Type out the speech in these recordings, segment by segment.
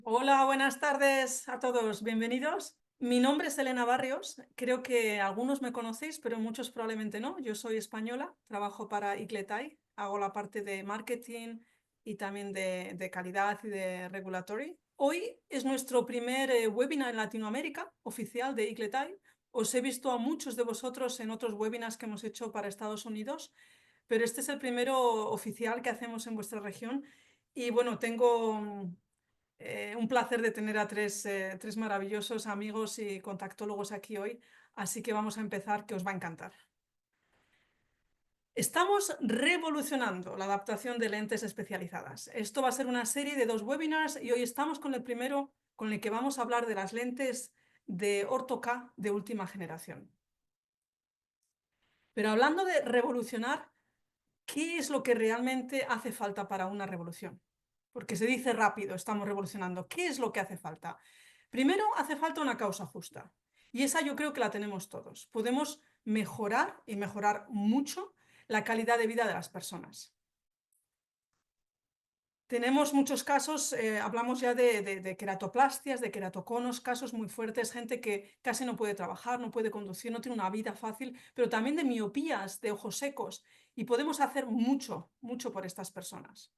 Hola, buenas tardes a todos, bienvenidos. Mi nombre es Elena Barrios, creo que algunos me conocéis, pero muchos probablemente no. Yo soy española, trabajo para Icletai, hago la parte de marketing y también de calidad y de regulatory. Hoy es nuestro primer webinar en Latinoamérica, oficial de Icletai. Os he visto a muchos de vosotros en otros webinars que hemos hecho para Estados Unidos, pero este es el primero oficial que hacemos en vuestra región. Y bueno, tengo un placer de tener a tres maravillosos amigos y contactólogos aquí hoy, así que vamos a empezar, que os va a encantar. Estamos revolucionando la adaptación de lentes especializadas. Esto va a ser una serie de 2 webinars y hoy estamos con el primero, con el que vamos a hablar de las lentes de Ortho K de última generación. Pero hablando de revolucionar, ¿qué es lo que realmente hace falta para una revolución? Porque se dice rápido, estamos revolucionando. ¿Qué es lo que hace falta? Primero, hace falta una causa justa. Y esa yo creo que la tenemos todos. Podemos mejorar y mejorar mucho la calidad de vida de las personas. Tenemos muchos casos, hablamos ya de queratoplastias, de queratoconos, casos muy fuertes, gente que casi no puede trabajar, no puede conducir, no tiene una vida fácil, pero también de miopías, de ojos secos. Y podemos hacer mucho, mucho por estas personas.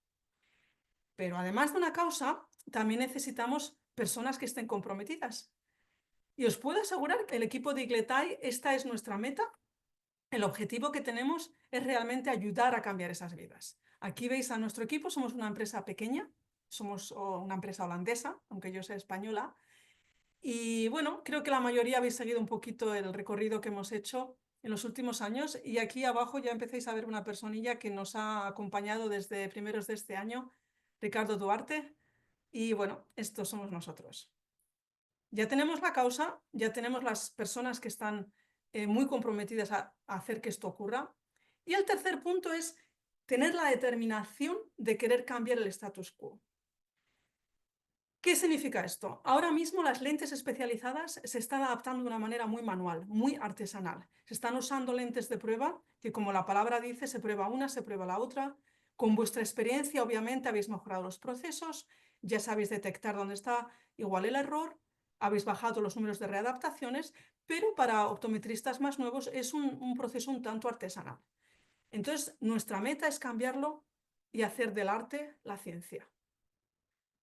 Pero además de una causa, también necesitamos personas que estén comprometidas. Y os puedo asegurar que el equipo de Igletai, esta es nuestra meta. El objetivo que tenemos es realmente ayudar a cambiar esas vidas. Aquí veis a nuestro equipo, somos una empresa pequeña, somos una empresa holandesa, aunque yo sea española. Y bueno, creo que la mayoría habéis seguido un poquito el recorrido que hemos hecho en los últimos años. Y aquí abajo ya empecéis a ver una personilla que nos ha acompañado desde primeros de este año, Ricardo Duarte. Y bueno, estos somos nosotros. Ya tenemos la causa, ya tenemos las personas que están muy comprometidas a hacer que esto ocurra. Y el tercer punto es tener la determinación de querer cambiar el status quo. ¿Qué significa esto? Ahora mismo las lentes especializadas se están adaptando de una manera muy manual, muy artesanal. Se están usando lentes de prueba, que como la palabra dice, se prueba una, se prueba la otra. Con vuestra experiencia, obviamente, habéis mejorado los procesos, ya sabéis detectar dónde está igual el error, habéis bajado los números de readaptaciones, pero para optometristas más nuevos es un proceso un tanto artesanal. Entonces, nuestra meta es cambiarlo y hacer del arte la ciencia.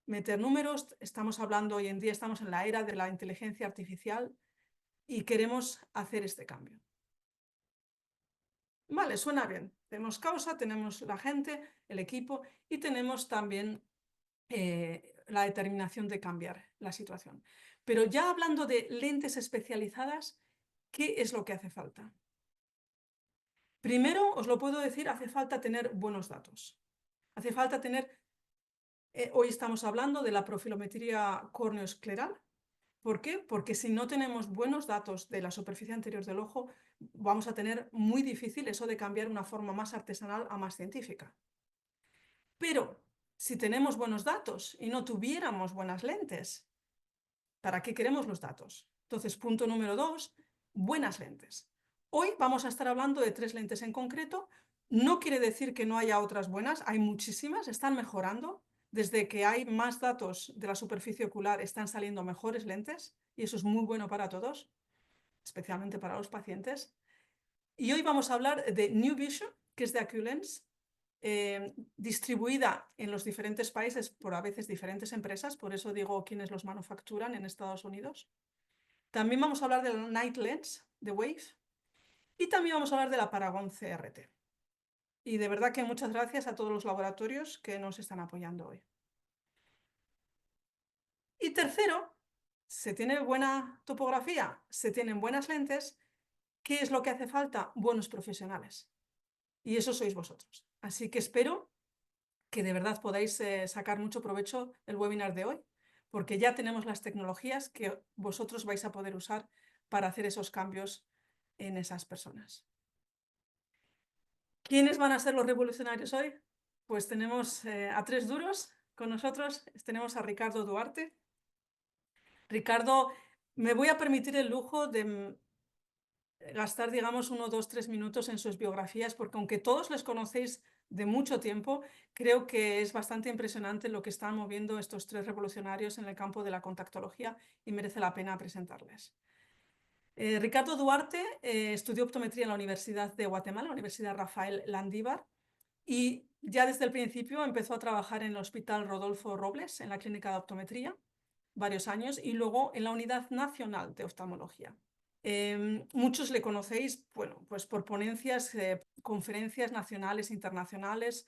Meter números, estamos hablando hoy en día, estamos en la era de la inteligencia artificial y queremos hacer este cambio. Vale, suena bien. Tenemos causa, tenemos la gente, el equipo y tenemos también la determinación de cambiar la situación. Pero ya hablando de lentes especializadas, ¿qué es lo que hace falta? Primero, os lo puedo decir, hace falta tener buenos datos. Hace falta tener, hoy estamos hablando de la profilometría córneo-escleral. ¿Por qué? Porque si no tenemos buenos datos de la superficie anterior del ojo, vamos a tener muy difícil eso de cambiar una forma más artesanal a más científica. Pero si tenemos buenos datos y no tuviéramos buenas lentes, ¿para qué queremos los datos? Entonces, punto número 2, buenas lentes. Hoy vamos a estar hablando de 3 lentes en concreto. No quiere decir que no haya otras buenas, hay muchísimas, están mejorando. Desde que hay más datos de la superficie ocular, están saliendo mejores lentes y eso es muy bueno para todos, especialmente para los pacientes. Y hoy vamos a hablar de New Vision, que es de Aculens, distribuida en los diferentes países por a veces diferentes empresas, por eso digo quienes los manufacturan en Estados Unidos. También vamos a hablar de la Night Lens de Wave y también vamos a hablar de la Paragon CRT. Y de verdad que muchas gracias a todos los laboratorios que nos están apoyando hoy. Y tercero, se tiene buena topografía, se tienen buenas lentes. ¿Qué es lo que hace falta? Buenos profesionales. Y eso sois vosotros. Así que espero que de verdad podáis sacar mucho provecho del webinar de hoy, porque ya tenemos las tecnologías que vosotros vais a poder usar para hacer esos cambios en esas personas. ¿Quiénes van a ser los revolucionarios hoy? Pues tenemos a 3 duros con nosotros. Tenemos a Ricardo Duarte. Ricardo, me voy a permitir el lujo de gastar, digamos, 1, 2, 3 minutos en sus biografías, porque aunque todos les conocéis de mucho tiempo. Creo que es bastante impresionante lo que están moviendo estos tres revolucionarios en el campo de la contactología y merece la pena presentarles. Ricardo Duarte estudió optometría en la Universidad de Guatemala, la Universidad Rafael Landívar, y ya desde el principio empezó a trabajar en el Hospital Rodolfo Robles, en la clínica de optometría, varios años, y luego en la Unidad Nacional de Oftalmología. Muchos le conocéis, bueno, pues por ponencias, conferencias nacionales e internacionales.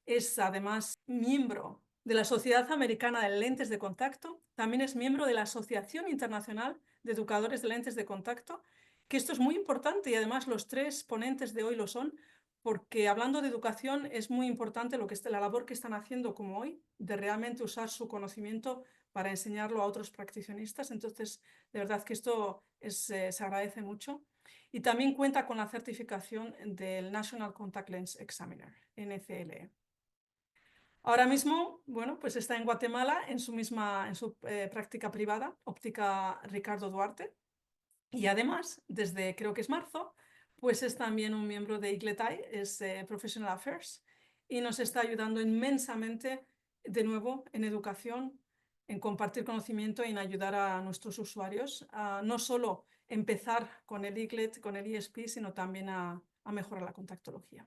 Es además miembro de la Sociedad Americana de Lentes de Contacto, también es miembro de la Asociación Internacional de Educadores de Lentes de Contacto, que esto es muy importante y además los tres ponentes de hoy lo son, porque hablando de educación es muy importante la labor que están haciendo como hoy, de realmente usar su conocimiento para enseñarlo a otros practicionistas. Entonces, de verdad que esto se agradece mucho. Y también cuenta con la certificación del National Contact Lens Examiner, NCLE. Ahora mismo, bueno, pues está en Guatemala en su práctica privada, Óptica Ricardo Duarte. Y además, desde creo que es marzo, pues es también un miembro de IGLETAI, es Professional Affairs, y nos está ayudando inmensamente, de nuevo, en educación, en compartir conocimiento y en ayudar a nuestros usuarios a no solo empezar con el IGLET, con el ESP, sino también a mejorar la contactología.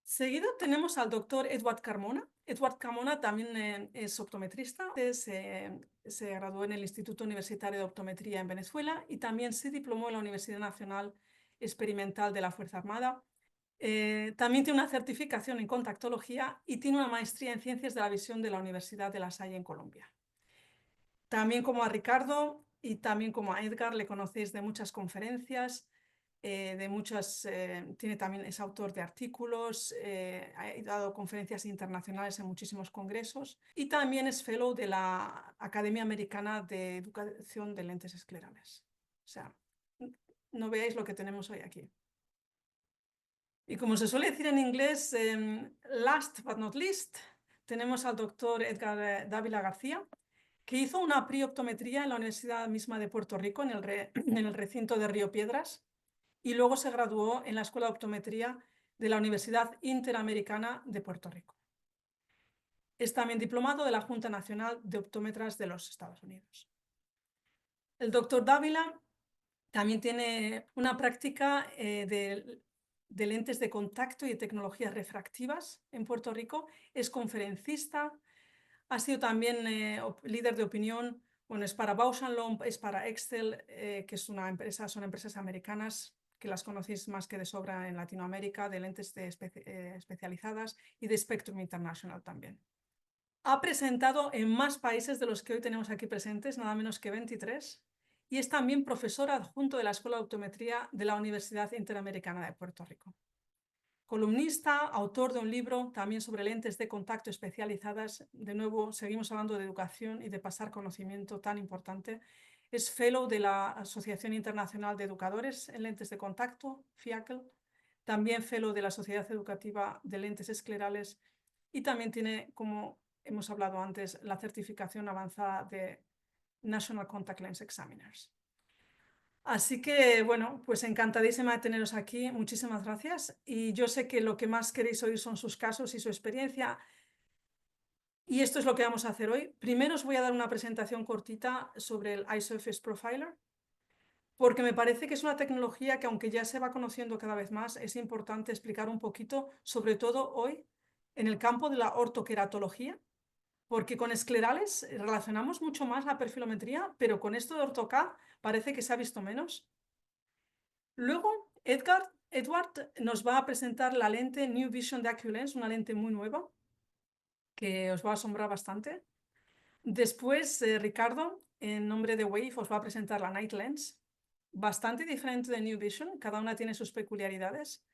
Seguido tenemos al doctor Edward Carmona. Edward Carmona también es optometrista. Se graduó en el Instituto Universitario de Optometría en Venezuela y también se diplomó en la Universidad Nacional Experimental de la Fuerza Armada. También tiene una certificación en contactología y tiene una maestría en Ciencias de la Visión de la Universidad de La Salle en Colombia. También como a Ricardo y también como a Edgar le conocéis de muchas conferencias. Es autor de artículos, ha dado conferencias internacionales en muchísimos congresos y también es fellow de la Academia Americana de Educación de Lentes Esclerales. O sea, no veáis lo que tenemos hoy aquí. Y como se suele decir en inglés, last but not least, tenemos al doctor Edgar Dávila García, que hizo una preoptometría en la Universidad misma de Puerto Rico, en el recinto de Río Piedras, y luego se graduó en la Escuela de Optometría de la Universidad Interamericana de Puerto Rico. Es también diplomado de la Junta Nacional de Optómetras de los Estados Unidos. El doctor Dávila también tiene una práctica de lentes de contacto y de tecnologías refractivas en Puerto Rico. Es conferencista, ha sido también líder de opinión. Bueno, es para Bausch & Lomb, es para Excel, que son empresas americanas que las conocéis más que de sobra en Latinoamérica, de lentes especializadas y de Spectrum International también. Ha presentado en más países de los que hoy tenemos aquí presentes, nada menos que 23, y es también profesor adjunto de la Escuela de Optometría de la Universidad Interamericana de Puerto Rico. Columnista, autor de un libro también sobre lentes de contacto especializadas. De nuevo, seguimos hablando de educación y de pasar conocimiento tan importante. Es fellow de la Asociación Internacional de Educadores en Lentes de Contacto, FIACL, también fellow de la Sociedad Educativa de Lentes Esclerales y también tiene, como hemos hablado antes, la certificación avanzada de National Contact Lens Examiners. Así que, bueno, pues encantadísima de teneros aquí. Muchísimas gracias. Y yo sé que lo que más queréis oír son sus casos y su experiencia. Y esto es lo que vamos a hacer hoy. Primero os voy a dar una presentación cortita sobre el iSurface Profiler, porque me parece que es una tecnología que, aunque ya se va conociendo cada vez más, es importante explicar un poquito, sobre todo hoy, en el campo de la ortoqueratología, porque con esclerales relacionamos mucho más la perfilometría, pero con esto de ortoK parece que se ha visto menos. Luego, Edward nos va a presentar la lente New Vision de AcuLens, una lente muy nueva que os va a asombrar bastante. Después, Ricardo, en nombre de Wave, os va a presentar la Night Lens, bastante diferente de New Vision, cada una tiene sus peculiaridades.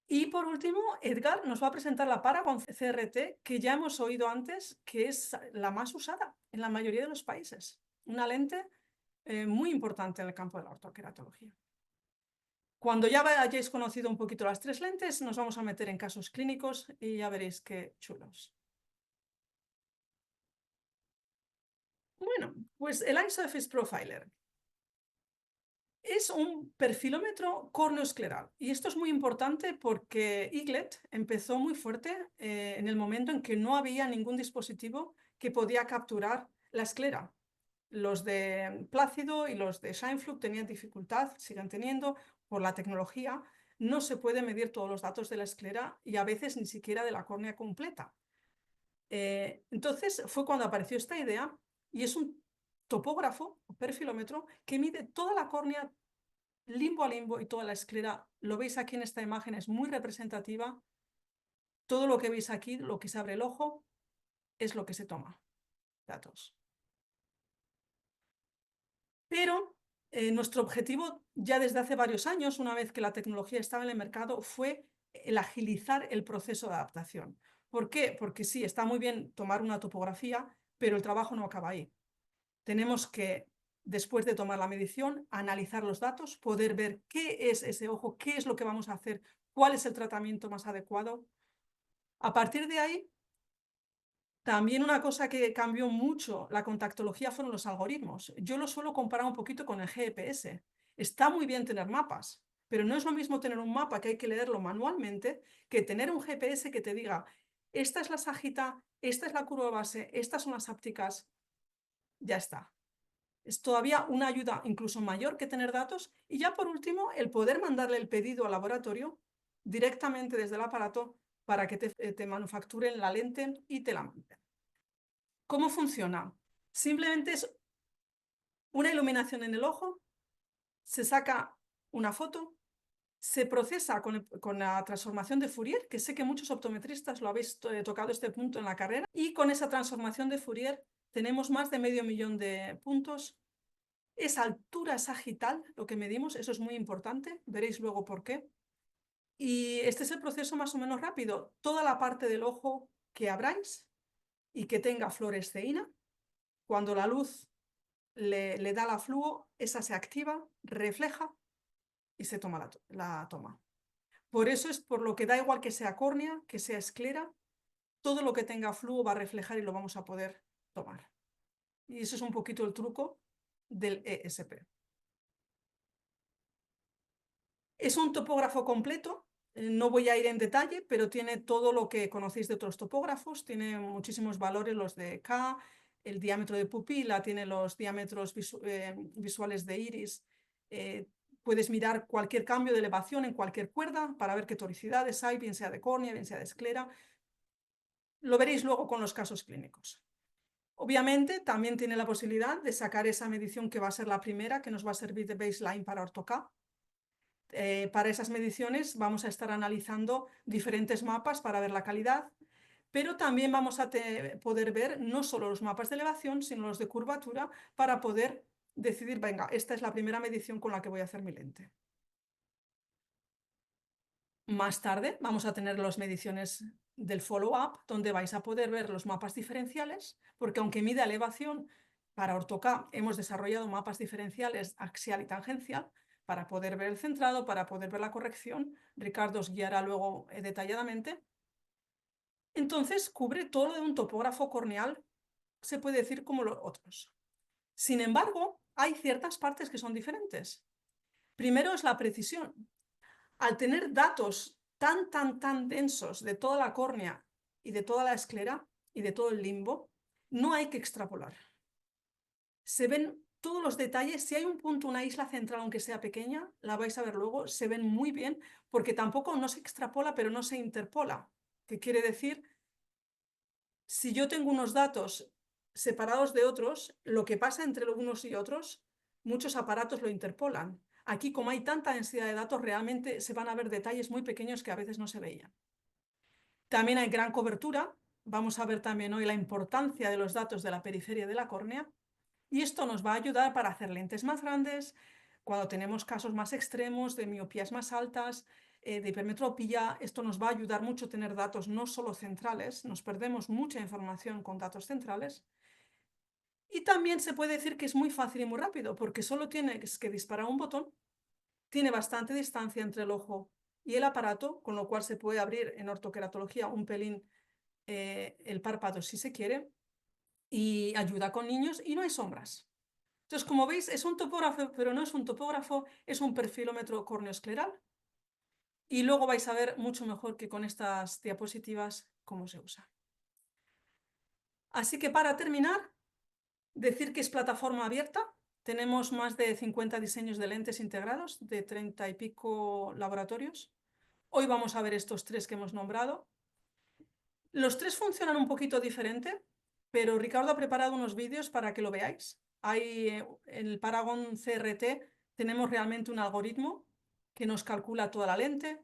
Y por último, Edgar nos va a presentar la Paragon CRT, que ya hemos oído antes, que es la más usada en la mayoría de los países. Una lente muy importante en el campo de la ortoqueratología. Cuando ya hayáis conocido un poquito las tres lentes, nos vamos a meter en casos clínicos y ya veréis qué chulos. Bueno, pues el iSurface Profiler. Es un perfilómetro córneo-escleral. Y esto es muy importante porque Eaglet empezó muy fuerte en el momento en que no había ningún dispositivo que podía capturar la esclera. Los de Plácido y los de Scheinflug tenían dificultad, siguen teniendo, por la tecnología. No se puede medir todos los datos de la esclera y a veces ni siquiera de la córnea completa. Entonces fue cuando apareció esta idea y es un topógrafo o perfilómetro que mide toda la córnea limbo a limbo y toda la esclera. Lo veis aquí en esta imagen, es muy representativa. Todo lo que veis aquí, lo que se abre el ojo, es lo que se toma, datos. Pero nuestro objetivo ya desde hace varios años, una vez que la tecnología estaba en el mercado, fue el agilizar el proceso de adaptación. ¿Por qué? Porque sí, está muy bien tomar una topografía, pero el trabajo no acaba ahí. Tenemos que, después de tomar la medición, analizar los datos, poder ver qué es ese ojo, qué es lo que vamos a hacer, cuál es el tratamiento más adecuado. A partir de ahí, también una cosa que cambió mucho la contactología fueron los algoritmos. Yo lo suelo comparar un poquito con el GPS. Está muy bien tener mapas, pero no es lo mismo tener un mapa que hay que leerlo manualmente que tener un GPS que te diga, esta es la sagita, esta es la curva base, estas son las ápticas, ya está. Es todavía una ayuda incluso mayor que tener datos. Y ya por último, el poder mandarle el pedido al laboratorio directamente desde el aparato para que te manufacturen la lente y te la manden. ¿Cómo funciona? Simplemente es una iluminación en el ojo, se saca una foto, se procesa con la transformación de Fourier, que sé que muchos optometristas lo habéis tocado este punto en la carrera, y con esa transformación de Fourier tenemos más de 500.000 de puntos. Es altura sagital lo que medimos, eso es muy importante, veréis luego por qué. Y este es el proceso más o menos rápido. Toda la parte del ojo que abráis y que tenga fluoresceína, cuando la luz le da la fluo, esa se activa, refleja y se toma la toma. Por eso es por lo que da igual que sea córnea, que sea esclera, todo lo que tenga fluo va a reflejar y lo vamos a poder tomar. Y eso es un poquito el truco del ESP. Es un topógrafo completo, no voy a ir en detalle, pero tiene todo lo que conocéis de otros topógrafos, tiene muchísimos valores, los de K, el diámetro de pupila, tiene los diámetros visuales de iris, puedes mirar cualquier cambio de elevación en cualquier cuerda para ver qué toricidades hay, bien sea de córnea, bien sea de esclera. Lo veréis luego con los casos clínicos. Obviamente también tiene la posibilidad de sacar esa medición que va a ser la primera, que nos va a servir de baseline para OrtoK. Para esas mediciones vamos a estar analizando diferentes mapas para ver la calidad, pero también vamos a poder ver no solo los mapas de elevación, sino los de curvatura para poder decidir, venga, esta es la primera medición con la que voy a hacer mi lente. Más tarde vamos a tener las mediciones del follow-up, donde vais a poder ver los mapas diferenciales, porque aunque mida elevación, para OrtoK hemos desarrollado mapas diferenciales axial y tangencial para poder ver el centrado, para poder ver la corrección. Ricardo os guiará luego detalladamente. Entonces cubre todo lo de un topógrafo corneal, se puede decir como los otros. Sin embargo, hay ciertas partes que son diferentes. Primero es la precisión. Al tener datos tan densos de toda la córnea y de toda la esclera y de todo el limbo, no hay que extrapolar. Se ven todos los detalles. Si hay un punto, una isla central, aunque sea pequeña, la vais a ver luego, se ven muy bien, porque tampoco no se extrapola, pero no se interpola. ¿Qué quiere decir? Si yo tengo unos datos separados de otros, lo que pasa entre unos y otros, muchos aparatos lo interpolan. Aquí, como hay tanta densidad de datos, realmente se van a ver detalles muy pequeños que a veces no se veían. También hay gran cobertura. Vamos a ver también hoy la importancia de los datos de la periferia de la córnea. Y esto nos va a ayudar para hacer lentes más grandes, cuando tenemos casos más extremos de miopías más altas, de hipermetropía. Esto nos va a ayudar mucho tener datos no solo centrales, nos perdemos mucha información con datos centrales. Y también se puede decir que es muy fácil y muy rápido, porque solo tienes que disparar un botón, tiene bastante distancia entre el ojo y el aparato, con lo cual se puede abrir en ortoqueratología un pelín el párpado si se quiere, y ayuda con niños y no hay sombras. Entonces, como veis, es un topógrafo, pero no es un topógrafo, es un perfilómetro córneo-escleral. Y luego vais a ver mucho mejor que con estas diapositivas cómo se usa. Así que para terminar, decir que es plataforma abierta. Tenemos más de 50 diseños de lentes integrados de 30 y pico laboratorios. Hoy vamos a ver estos tres que hemos nombrado. Los tres funcionan un poquito diferente, pero Ricardo ha preparado unos vídeos para que lo veáis. En el Paragon CRT tenemos realmente un algoritmo que nos calcula toda la lente,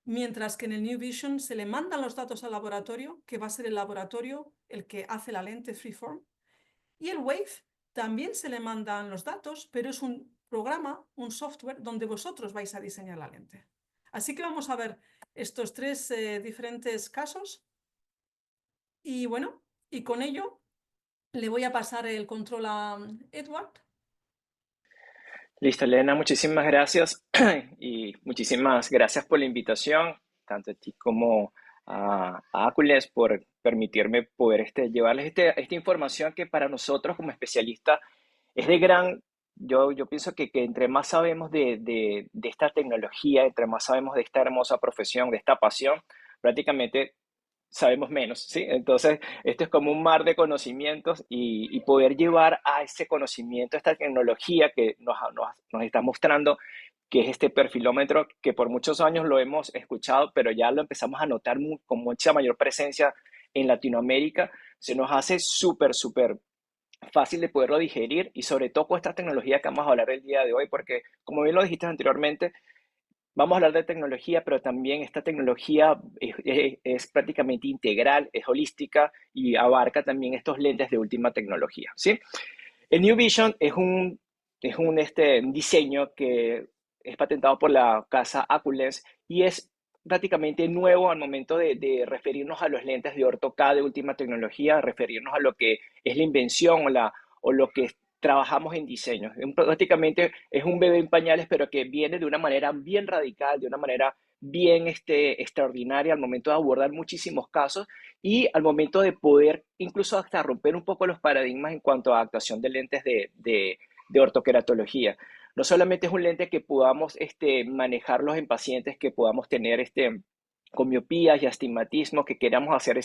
mientras que en el New Vision se le mandan los datos al laboratorio, que va a ser el laboratorio el que hace la lente Freeform. Y el Wave también se le mandan los datos, pero es un programa, un software, donde vosotros vais a diseñar la lente. Así que vamos a ver estos tres diferentes casos. Y bueno, y con ello le voy a pasar el control a Edward. Listo, Elena, muchísimas gracias y muchísimas gracias por la invitación, tanto a ti como a Acules por permitirme poder llevarles esta información que para nosotros como especialistas es de gran, yo pienso que entre más sabemos de esta tecnología, entre más sabemos de esta hermosa profesión, de esta pasión, prácticamente sabemos menos, ¿sí? Entonces, esto es como un mar de conocimientos y poder llevar a ese conocimiento, esta tecnología que nos está mostrando, que es este perfilómetro, que por muchos años lo hemos escuchado, pero ya lo empezamos a notar con mucha mayor presencia en Latinoamérica, se nos hace súper fácil de poderlo digerir y sobre todo con esta tecnología que vamos a hablar el día de hoy, porque como bien lo dijiste anteriormente, vamos a hablar de tecnología, pero también esta tecnología es prácticamente integral, es holística y abarca también estos lentes de última tecnología, ¿sí? El New Vision es un diseño que es patentado por la casa Aculens y es prácticamente nuevo al momento de referirnos a los lentes de orto K de última tecnología, referirnos a lo que es la invención o lo que trabajamos en diseño. Prácticamente es un bebé en pañales, pero que viene de una manera bien radical, de una manera bien extraordinaria al momento de abordar muchísimos casos y al momento de poder incluso hasta romper un poco los paradigmas en cuanto a adaptación de lentes de ortoqueratología. No solamente es un lente que podamos manejarlos en pacientes que podamos tener con miopías y astigmatismo, que queramos hacer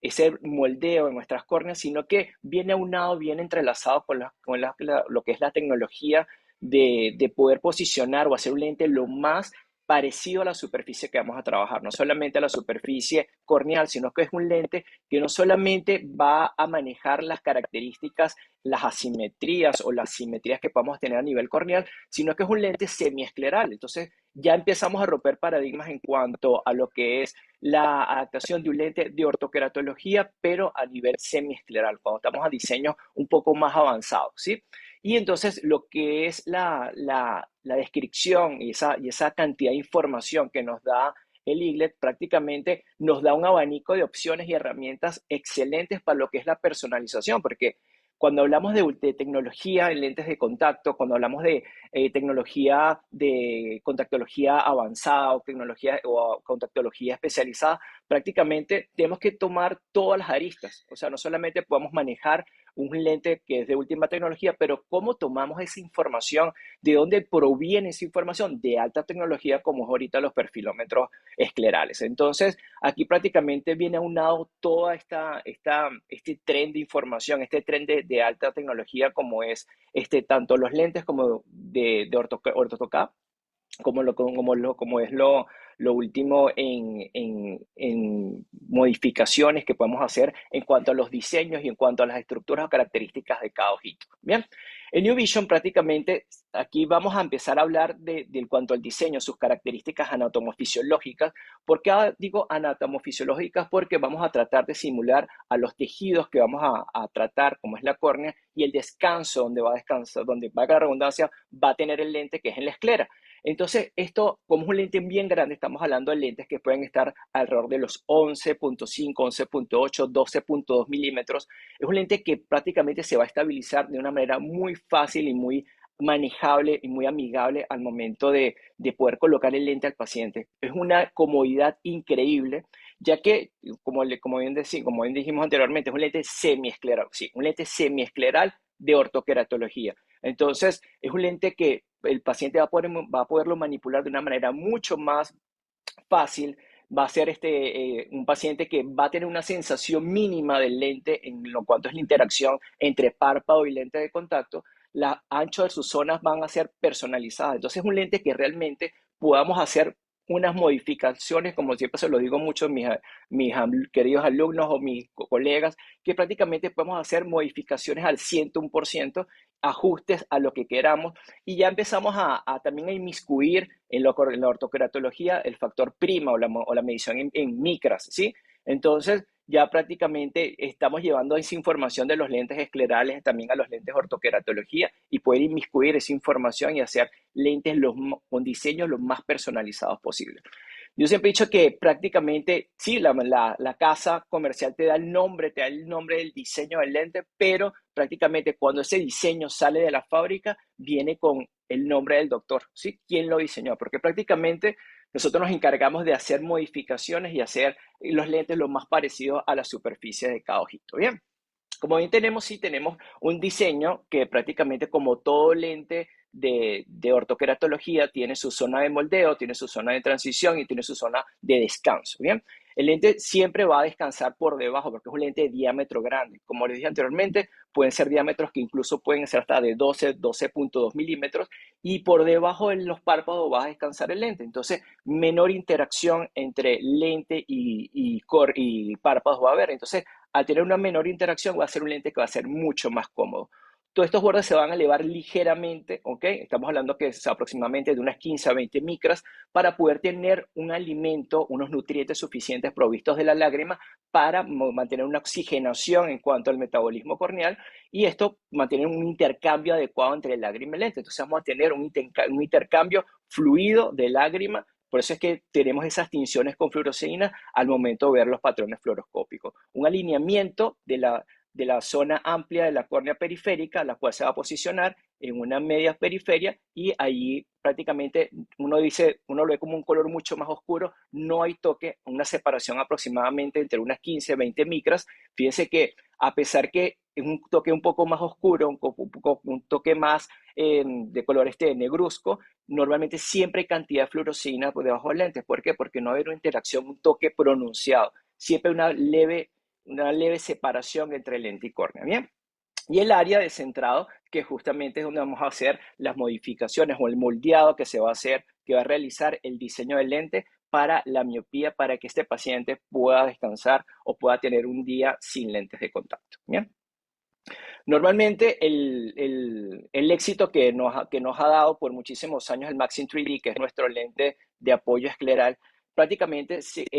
ese moldeo en nuestras córneas, sino que viene aunado, viene entrelazado lo que es la tecnología de poder posicionar o hacer un lente lo más parecido a la superficie que vamos a trabajar, no solamente a la superficie corneal, sino que es un lente que no solamente va a manejar las características, las asimetrías o las simetrías que podamos tener a nivel corneal, sino que es un lente semiescleral. Entonces ya empezamos a romper paradigmas en cuanto a lo que es la adaptación de un lente de ortoqueratología, pero a nivel semiescleral, cuando estamos a diseños un poco más avanzados, ¿sí? Y entonces lo que es la descripción y esa cantidad de información que nos da el IGLET prácticamente nos da un abanico de opciones y herramientas excelentes para lo que es la personalización, porque cuando hablamos de tecnología en lentes de contacto, cuando hablamos de tecnología de contactología avanzada o contactología especializada, prácticamente tenemos que tomar todas las aristas. O sea, no solamente podemos manejar un lente que es de última tecnología, pero cómo tomamos esa información, de dónde proviene esa información de alta tecnología, como es ahorita los perfilómetros esclerales. Entonces, aquí prácticamente viene aunado toda este tren de información, este tren de alta tecnología, como es tanto los lentes como de ortotoca, como es lo último en modificaciones que podemos hacer en cuanto a los diseños y en cuanto a las estructuras o características de cada ojito. Bien, en New Vision prácticamente aquí vamos a empezar a hablar de cuanto al diseño, sus características anatomofisiológicas. ¿Por qué digo anatomofisiológicas? Porque vamos a tratar de simular a los tejidos que vamos a tratar, como es la córnea, y el descanso donde va a descansar, donde va a la redundancia, va a tener el lente que es en la esclera. Entonces, esto, como es un lente bien grande, estamos hablando de lentes que pueden estar alrededor de los 11.5, 11.8, 12.2 milímetros. Es un lente que prácticamente se va a estabilizar de una manera muy fácil y muy manejable y muy amigable al momento de poder colocar el lente al paciente. Es una comodidad increíble, ya que, como bien dijimos anteriormente, es un lente semiescleral. Sí, un lente semiescleral de ortoqueratología. Entonces, es un lente que el paciente va a poderlo manipular de una manera mucho más fácil. Va a ser un paciente que va a tener una sensación mínima del lente en lo cuanto es la interacción entre párpado y lente de contacto. La ancho de sus zonas van a ser personalizadas. Entonces es un lente que realmente podamos hacer unas modificaciones, como siempre se lo digo mucho a queridos alumnos o mis colegas, que prácticamente podemos hacer modificaciones al 101%, ajustes a lo que queramos, y ya empezamos también a inmiscuir en la ortoqueratología el factor prima o la medición en micras, ¿sí? Entonces, ya prácticamente estamos llevando esa información de los lentes esclerales también a los lentes ortoqueratología y poder inmiscuir esa información y hacer lentes con diseños lo más personalizados posible. Yo siempre he dicho que prácticamente, sí, la casa comercial te da el nombre del diseño del lente, pero prácticamente cuando ese diseño sale de la fábrica, viene con el nombre del doctor, ¿sí? ¿Quién lo diseñó? Porque prácticamente nosotros nos encargamos de hacer modificaciones y hacer los lentes lo más parecidos a la superficie de cada ojito, ¿bien? Como bien sí tenemos un diseño que prácticamente como todo lente de ortoqueratología tiene su zona de moldeo, tiene su zona de transición y tiene su zona de descanso, ¿bien? El lente siempre va a descansar por debajo porque es un lente de diámetro grande. Como les dije anteriormente, pueden ser diámetros que incluso pueden ser hasta de 12.2 milímetros, y por debajo de los párpados va a descansar el lente. Entonces, menor interacción entre lente y párpados va a haber. Entonces, al tener una menor interacción, va a ser un lente que va a ser mucho más cómodo. Todos estos bordes se van a elevar ligeramente, ¿ok? Estamos hablando que es aproximadamente de unas 15 a 20 micras para poder tener un alimento, unos nutrientes suficientes provistos de la lágrima para mantener una oxigenación en cuanto al metabolismo corneal, y esto mantener un intercambio adecuado entre lágrima y lente. Entonces vamos a tener un intercambio fluido de lágrima. Por eso es que tenemos esas tinciones con fluoresceína al momento de ver los patrones fluoroscópicos. Un alineamiento de la zona amplia de la córnea periférica, la cual se va a posicionar en una media periferia, y allí prácticamente uno lo ve como un color mucho más oscuro, no hay toque, una separación aproximadamente entre unas 15 20 micras. Fíjense que a pesar que es un toque un poco más oscuro, un toque más de color negruzco, normalmente siempre hay cantidad de fluoresceína por debajo del lente. ¿Por qué? Porque no hay una interacción, un toque pronunciado. Siempre una leve separación entre lente y córnea, ¿bien? Y el área de centrado, que justamente es donde vamos a hacer las modificaciones o el moldeado que se va a hacer, que va a realizar el diseño del lente para la miopía, para que este paciente pueda descansar o pueda tener un día sin lentes de contacto, ¿bien? Normalmente el éxito que nos ha dado por muchísimos años el Maxim 3D, que es nuestro lente de apoyo escleral, prácticamente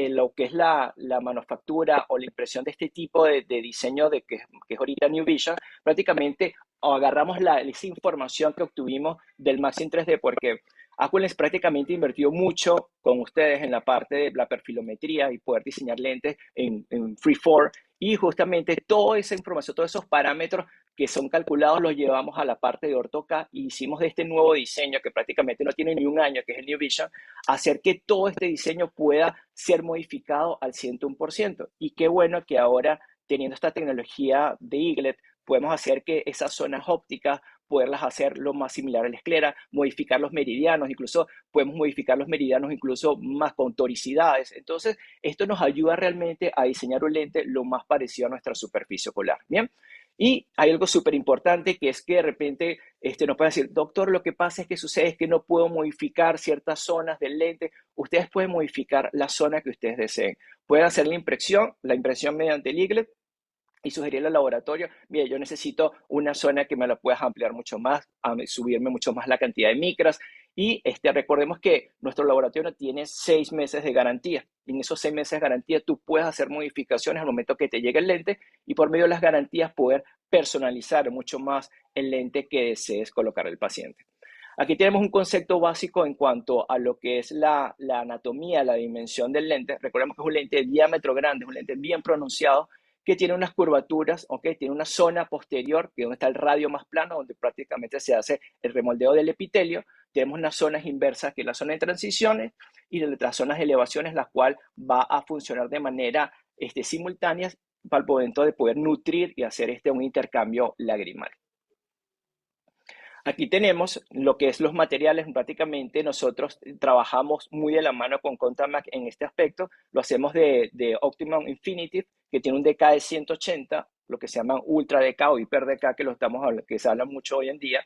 lo que es la manufactura o la impresión de este tipo de diseño que es ahorita New Vision, prácticamente agarramos esa información que obtuvimos del Maxim 3D, porque Acules prácticamente invirtió mucho con ustedes en la parte de la perfilometría y poder diseñar lentes en Freeform, y justamente toda esa información, todos esos parámetros que son calculados, los llevamos a la parte de OrtoCAD y hicimos de este nuevo diseño, que prácticamente no tiene ni un año, que es el New Vision, hacer que todo este diseño pueda ser modificado al 101%. Y qué bueno que ahora, teniendo esta tecnología de Eaglet, podemos hacer que esas zonas ópticas, poderlas hacer lo más similar a la esclera, modificar los meridianos, incluso podemos modificar los meridianos incluso más con toricidades. Entonces, esto nos ayuda realmente a diseñar un lente lo más parecido a nuestra superficie ocular, ¿bien? Y hay algo súper importante, que es que de repente nos pueden decir, doctor, lo que pasa es que sucede es que no puedo modificar ciertas zonas del lente. Ustedes pueden modificar la zona que ustedes deseen. Pueden hacer la impresión mediante el eaglet, y sugerirle al laboratorio, mire, yo necesito una zona que me la puedas ampliar mucho más, subirme mucho más la cantidad de micras. Y recordemos que nuestro laboratorio tiene 6 meses de garantía. Y en esos 6 meses de garantía tú puedes hacer modificaciones al momento que te llegue el lente, y por medio de las garantías poder personalizar mucho más el lente que desees colocar al paciente. Aquí tenemos un concepto básico en cuanto a lo que es la anatomía, la dimensión del lente. Recordemos que es un lente de diámetro grande, es un lente bien pronunciado, que tiene unas curvaturas, ¿okay? Tiene una zona posterior, que es donde está el radio más plano, donde prácticamente se hace el remoldeo del epitelio. Tenemos unas zonas inversas, que es la zona de transiciones, y las zonas de elevaciones, la cual va a funcionar de manera simultánea para el momento de poder nutrir y hacer un intercambio lagrimal. Aquí tenemos lo que es los materiales. Prácticamente nosotros trabajamos muy de la mano con ContaMac en este aspecto. Lo hacemos de Optimum Infinitive, que tiene un DK de 180, lo que se llama Ultra DK o Hiper DK, que se habla mucho hoy en día.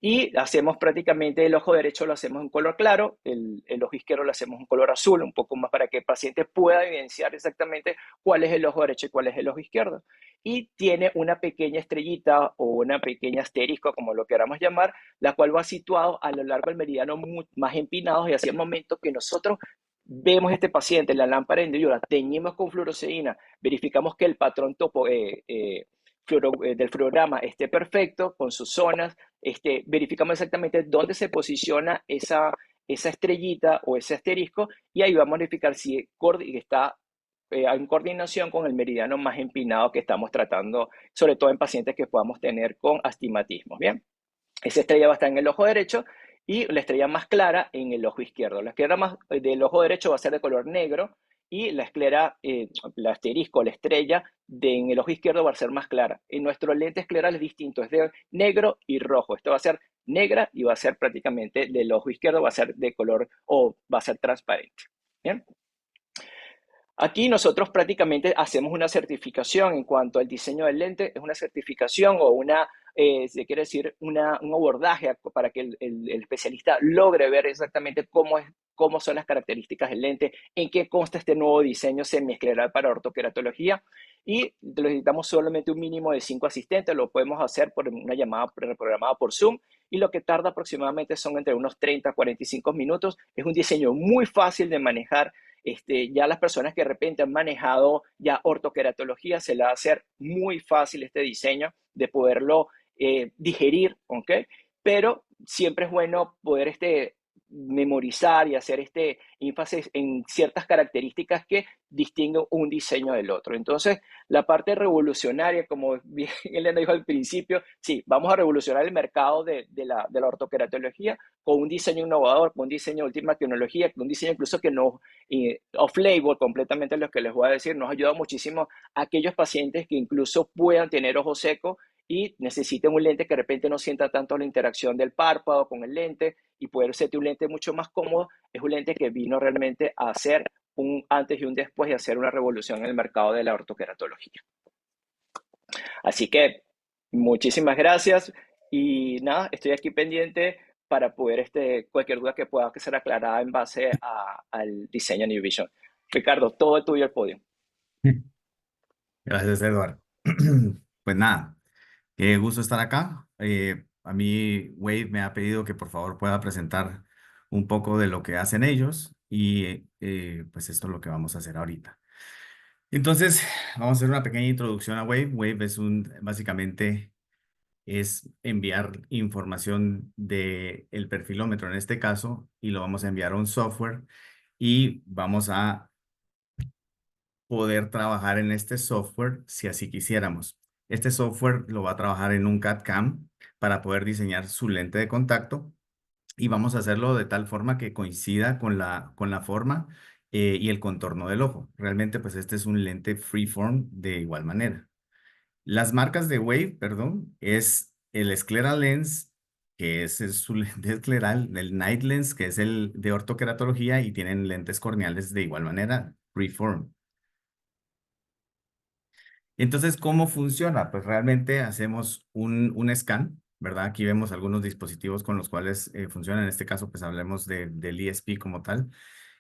Y hacemos prácticamente el ojo derecho lo hacemos en color claro, el ojo izquierdo lo hacemos en color azul, un poco más para que el paciente pueda evidenciar exactamente cuál es el ojo derecho y cuál es el ojo izquierdo. Y tiene una pequeña estrellita o una pequeña asterisco, como lo queramos llamar, la cual va situado a lo largo del meridiano más empinado, y así al momento que nosotros vemos este paciente, la lámpara individual, teñimos con fluoresceína, verificamos que el patrón del fluorograma esté perfecto con sus zonas, verificamos exactamente dónde se posiciona esa estrellita o ese asterisco, y ahí vamos a verificar si está en coordinación con el meridiano más empinado que estamos tratando, sobre todo en pacientes que podamos tener con astigmatismo. Bien, esa estrella va a estar en el ojo derecho y la estrella más clara en el ojo izquierdo. La esclera del ojo derecho va a ser de color negro, y la esclera, la asterisco, la estrella en el ojo izquierdo va a ser más clara. En nuestro lente escleral es distinto, es de negro y rojo. Esto va a ser negra y va a ser prácticamente del ojo izquierdo, va a ser de color o va a ser transparente. Bien. Aquí nosotros prácticamente hacemos una certificación en cuanto al diseño del lente. Es una certificación o se quiere decir, un abordaje para que el especialista logre ver exactamente cómo son las características del lente, en qué consta este nuevo diseño semiescleral para ortoqueratología. Y necesitamos solamente un mínimo de 5 asistentes. Lo podemos hacer por una llamada programada por Zoom, y lo que tarda aproximadamente son entre unos 30 a 45 minutos. Es un diseño muy fácil de manejar. Ya las personas que de repente han manejado ya ortoqueratología, se les va a hacer muy fácil este diseño de poderlo digerir, ¿ok? Pero siempre es bueno poder memorizar y hacer este énfasis en ciertas características que distinguen un diseño del otro. Entonces, la parte revolucionaria, como bien Elena dijo al principio, sí, vamos a revolucionar el mercado de la ortoqueratología con un diseño innovador, con un diseño de última tecnología, con un diseño incluso que nos, off-label, completamente lo que les voy a decir, nos ayuda muchísimo a aquellos pacientes que incluso puedan tener ojo seco y necesiten un lente que de repente no sienta tanto la interacción del párpado con el lente, y poder ser un lente mucho más cómodo. Es un lente que vino realmente a hacer un antes y un después y hacer una revolución en el mercado de la ortoqueratología. Así que muchísimas gracias, y nada, estoy aquí pendiente para poder cualquier duda que pueda ser aclarada en base al diseño New Vision. Ricardo, todo tuyo el podio. Gracias, Eduardo. Pues nada, qué gusto estar acá. A mí, Wade me ha pedido que por favor pueda presentar un poco de lo que hacen ellos, y pues esto es lo que vamos a hacer ahorita. Entonces, vamos a hacer una pequeña introducción a Wave. Wave básicamente es enviar información del perfilómetro en este caso, y lo vamos a enviar a un software, y vamos a poder trabajar en este software si así quisiéramos. Este software lo va a trabajar en un CAD/CAM para poder diseñar su lente de contacto, y vamos a hacerlo de tal forma que coincida con la forma y el contorno del ojo. Realmente, pues este es un lente freeform de igual manera. Las marcas de Wave, perdón, es el Sclera Lens, que es su lente escleral, el Night Lens, que es el de ortoqueratología, y tienen lentes corneales de igual manera, freeform. Entonces, ¿cómo funciona? Pues realmente hacemos un scan, ¿verdad? Aquí vemos algunos dispositivos con los cuales funciona. En este caso, pues hablemos del ESP como tal.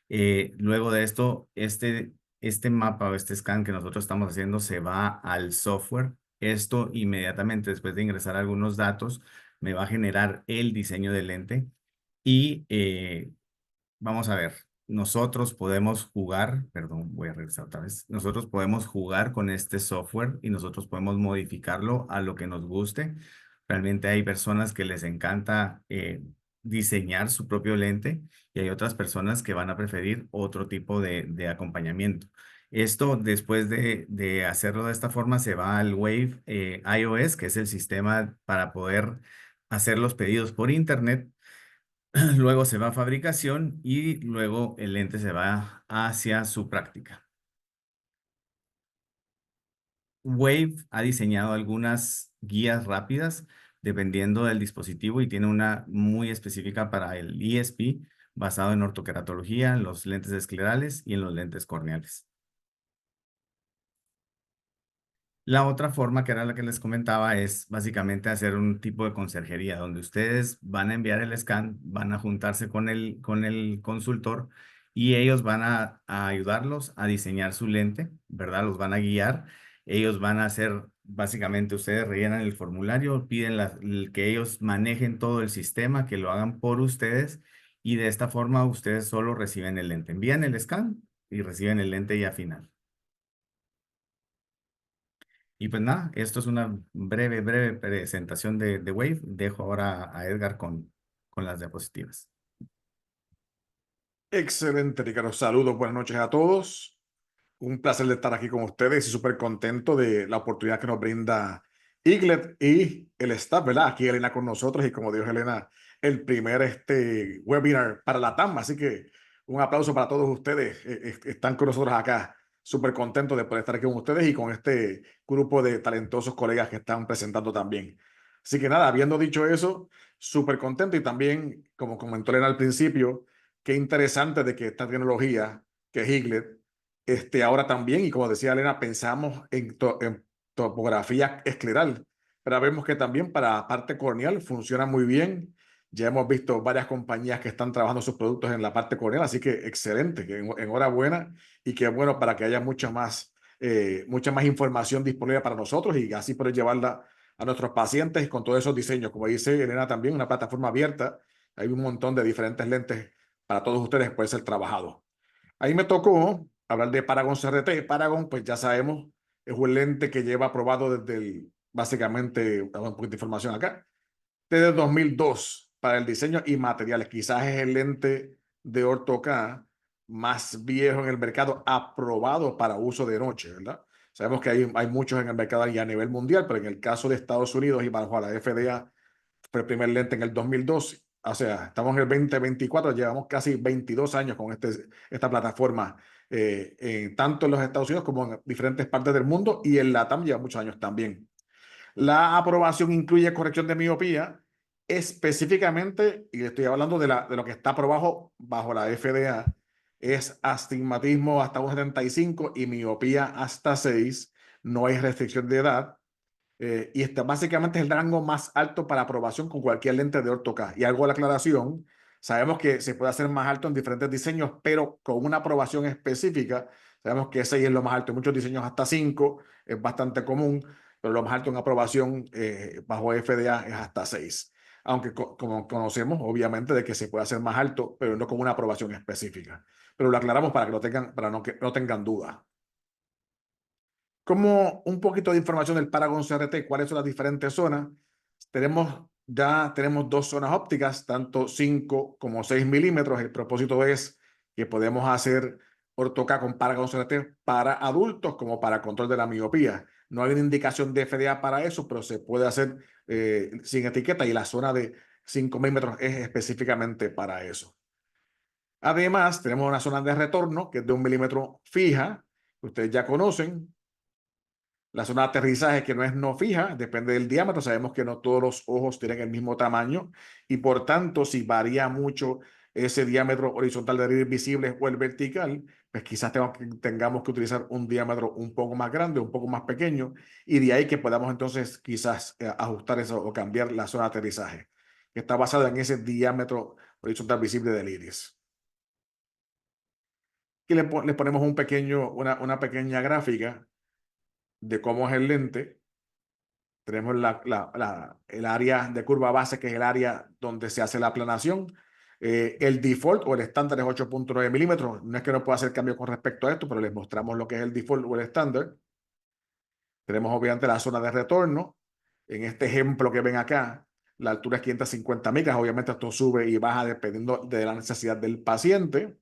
Luego de esto, este mapa o este scan que nosotros estamos haciendo se va al software. Esto inmediatamente, después de ingresar algunos datos, me va a generar el diseño del lente. Y vamos a ver, nosotros podemos jugar, perdón, voy a regresar otra vez. Nosotros podemos jugar con este software y nosotros podemos modificarlo a lo que nos guste. Realmente hay personas que les encanta diseñar su propio lente, y hay otras personas que van a preferir otro tipo de acompañamiento. Esto, después de hacerlo de esta forma, se va al Wave iOS, que es el sistema para poder hacer los pedidos por internet. Luego se va a fabricación, y luego el lente se va hacia su práctica. Wave ha diseñado algunas guías rápidas dependiendo del dispositivo, y tiene una muy específica para el ESP, basado en ortoqueratología, en los lentes esclerales y en los lentes corneales. La otra forma, que era la que les comentaba, es básicamente hacer un tipo de conserjería, donde ustedes van a enviar el scan, van a juntarse con el consultor y ellos van a ayudarlos a diseñar su lente, ¿verdad? Los van a guiar. Ellos van a hacer, básicamente, ustedes rellenan el formulario, piden que ellos manejen todo el sistema, que lo hagan por ustedes, y de esta forma ustedes solo reciben el lente. Envían el scan y reciben el lente ya final. Y pues nada, esto es una breve presentación de Wave. Dejo ahora a Edgar con las diapositivas. Excelente, Ricardo. Saludos, buenas noches a todos. Un placer de estar aquí con ustedes y súper contento de la oportunidad que nos brinda Eaglet y el staff, ¿verdad? Aquí Elena con nosotros y, como dijo Elena, el primer webinar para la TAM. Así que un aplauso para todos ustedes. Están con nosotros acá. Súper contentos de poder estar aquí con ustedes y con este grupo de talentosos colegas que están presentando también. Así que nada, habiendo dicho eso, súper contento, y también, como comentó Elena al principio, qué interesante de que esta tecnología, que es Eaglet, ahora también, y como decía Elena, pensamos en topografía escleral, pero vemos que también para la parte corneal funciona muy bien. Ya hemos visto varias compañías que están trabajando sus productos en la parte corneal, así que excelente, que enhorabuena, y qué bueno para que haya mucha más información disponible para nosotros y así poder llevarla a nuestros pacientes con todos esos diseños. Como dice Elena también, una plataforma abierta, hay un montón de diferentes lentes para todos ustedes, puede ser trabajado. Ahí me tocó hablar de Paragon CRT. Paragon, pues ya sabemos, es un lente que lleva aprobado básicamente, dame un poquito de información acá, desde el 2002 para el diseño y materiales. Quizás es el lente de orto K más viejo en el mercado, aprobado para uso de noche, ¿verdad? Sabemos que hay muchos en el mercado y a nivel mundial, pero en el caso de Estados Unidos y bajo la FDA, fue el primer lente en el 2002. O sea, estamos en el 2024, llevamos casi 22 años con esta plataforma, tanto en los Estados Unidos como en diferentes partes del mundo, y en LATAM lleva muchos años también. La aprobación incluye corrección de miopía, específicamente, y estoy hablando de lo que está aprobado bajo la FDA, es astigmatismo hasta 1,75 y miopía hasta 6. No hay restricción de edad. Y este básicamente es el rango más alto para aprobación con cualquier lente de orto K. Y hago la aclaración, sabemos que se puede hacer más alto en diferentes diseños, pero con una aprobación específica, sabemos que 6 es lo más alto. En muchos diseños hasta 5 es bastante común, pero lo más alto en aprobación bajo FDA es hasta 6. Aunque como conocemos, obviamente, de que se puede hacer más alto, pero no con una aprobación específica. Pero lo aclaramos para que que no tengan duda. Como un poquito de información del Paragon CRT, cuáles son las diferentes zonas. Ya tenemos dos zonas ópticas, tanto 5 como 6 milímetros. El propósito es que podemos hacer orto K con Paragon CRT para adultos como para control de la miopía. No hay una indicación de FDA para eso, pero se puede hacer sin etiqueta, y la zona de 5 milímetros es específicamente para eso. Además, tenemos una zona de retorno que es de 1 milímetro fija, que ustedes ya conocen. La zona de aterrizaje, que no fija, depende del diámetro. Sabemos que no todos los ojos tienen el mismo tamaño, y por tanto, si varía mucho ese diámetro horizontal del iris visible o el vertical, pues quizás tengamos que utilizar un diámetro un poco más grande, un poco más pequeño, y de ahí que podamos entonces quizás ajustar eso o cambiar la zona de aterrizaje, que está basada en ese diámetro horizontal visible del iris. Aquí le ponemos una pequeña gráfica de cómo es el lente. Tenemos el área de curva base, que es el área donde se hace la aplanación. El default o el estándar es 8.9 milímetros. No es que no pueda hacer cambio con respecto a esto, pero les mostramos lo que es el default o el estándar. Tenemos obviamente la zona de retorno. En este ejemplo que ven acá, la altura es 550 micras. Obviamente esto sube y baja dependiendo de la necesidad del paciente.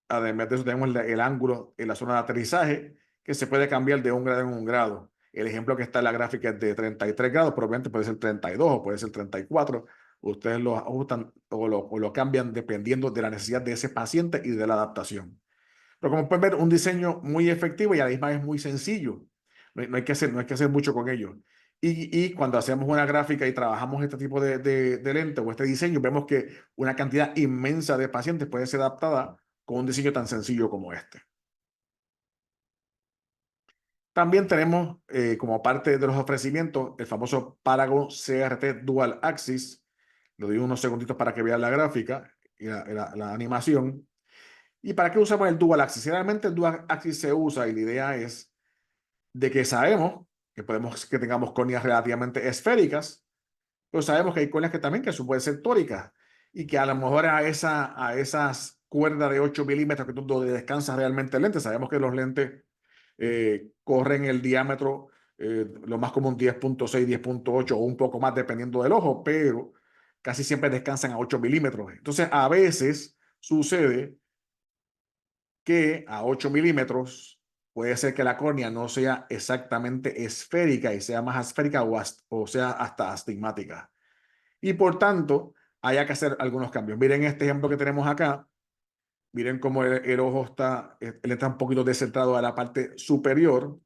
Además de eso, tenemos el ángulo en la zona de aterrizaje, que se puede cambiar de 1 grado en 1 grado. El ejemplo que está en la gráfica es de 33 grados, probablemente puede ser 32 o puede ser 34. Ustedes lo ajustan o lo cambian dependiendo de la necesidad de ese paciente y de la adaptación. Pero como pueden ver, un diseño muy efectivo y a la misma vez muy sencillo. No hay que hacer mucho con ello. Y cuando hacemos una gráfica y trabajamos este tipo de lente o este diseño, vemos que una cantidad inmensa de pacientes puede ser adaptada con un diseño tan sencillo como este. También tenemos como parte de los ofrecimientos el famoso Paragon CRT Dual Axis. Le doy unos segunditos para que vean la gráfica y la animación. ¿Y para qué usamos el Dual Axis? Generalmente el Dual Axis se usa y la idea es de que sabemos que tengamos córneas relativamente esféricas, pero sabemos que hay córneas que también pueden ser tóricas y que a lo mejor a esas cuerdas de 8 milímetros que tú donde descansas realmente el lente, sabemos que los lentes corren el diámetro, lo más común 10.6, 10.8 o un poco más dependiendo del ojo, pero casi siempre descansan a 8 milímetros. Entonces, a veces sucede que a 8 milímetros puede ser que la córnea no sea exactamente esférica y sea más esférica o sea hasta astigmática. Y por tanto, haya que hacer algunos cambios. Miren este ejemplo que tenemos acá. Miren cómo el ojo él está un poquito descentrado a la parte superior.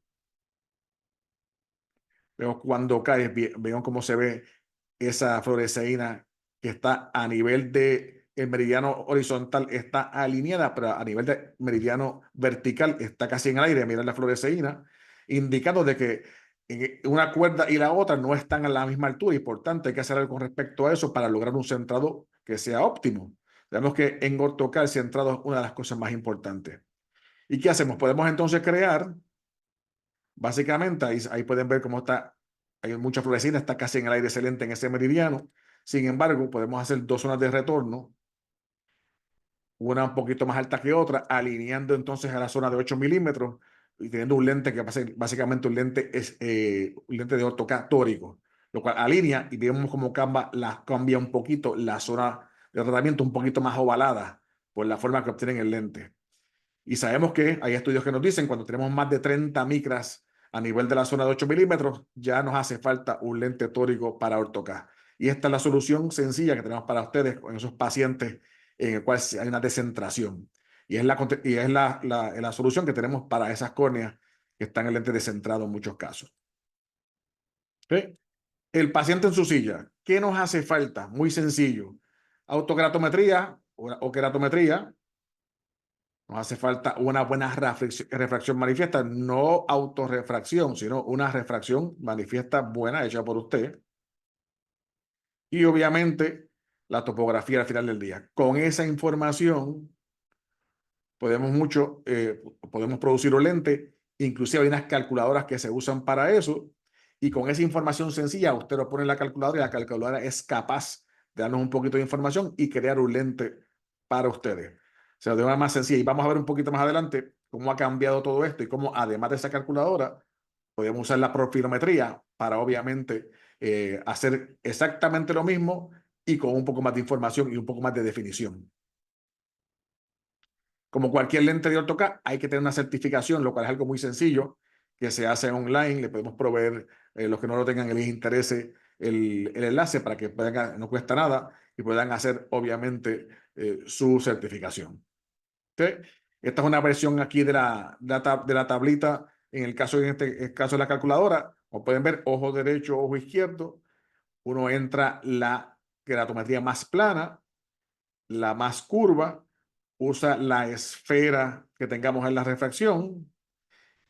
Veo cuando cae, veo cómo se ve esa fluoresceína que está a nivel de el meridiano horizontal, está alineada, pero a nivel de meridiano vertical está casi en el aire. Miren la fluoresceína, indicando de que una cuerda y la otra no están a la misma altura y por tanto hay que hacer algo con respecto a eso para lograr un centrado que sea óptimo. Sabemos que en ortocal el centrado es una de las cosas más importantes. ¿Y qué hacemos? Podemos entonces crear, básicamente, ahí pueden ver cómo está, hay mucha fluoresceína, está casi en el aire excelente en ese meridiano. Sin embargo, podemos hacer dos zonas de retorno, una un poquito más alta que otra, alineando entonces a la zona de 8 milímetros y teniendo un lente que va a ser básicamente un lente de ortocat tórico, lo cual alinea y vemos cómo cambia un poquito la zona de tratamiento, un poquito más ovalada por la forma que obtienen el lente. Y sabemos que hay estudios que nos dicen cuando tenemos más de 30 micras a nivel de la zona de 8 milímetros, ya nos hace falta un lente tórico para ortocat. Y esta es la solución sencilla que tenemos para ustedes en esos pacientes en el cual hay una descentración. Y es la solución que tenemos para esas córneas que están en el lente descentrado en muchos casos. ¿Sí? El paciente en su silla, ¿qué nos hace falta? Muy sencillo. Autokeratometría o keratometría. Nos hace falta una buena refracción manifiesta, no autorrefracción, sino una refracción manifiesta buena hecha por usted. Y obviamente la topografía al final del día. Con esa información podemos producir un lente, inclusive hay unas calculadoras que se usan para eso. Y con esa información sencilla, usted lo pone en la calculadora y la calculadora es capaz de darnos un poquito de información y crear un lente para ustedes. O sea, de una más sencilla. Y vamos a ver un poquito más adelante cómo ha cambiado todo esto y cómo, además de esa calculadora, podemos usar la profilometría para, obviamente, hacer exactamente lo mismo y con un poco más de información y un poco más de definición. Como cualquier lente de AutoCAD, hay que tener una certificación, lo cual es algo muy sencillo, que se hace online. Le podemos proveer, los que no lo tengan, les interese el enlace para que puedan, no cuesta nada, y puedan hacer, obviamente, su certificación. ¿Sí? Esta es una versión aquí de la tablita, en el caso de la calculadora. Como pueden ver, ojo derecho, ojo izquierdo. Uno entra la keratometría más plana, la más curva, usa la esfera que tengamos en la refracción,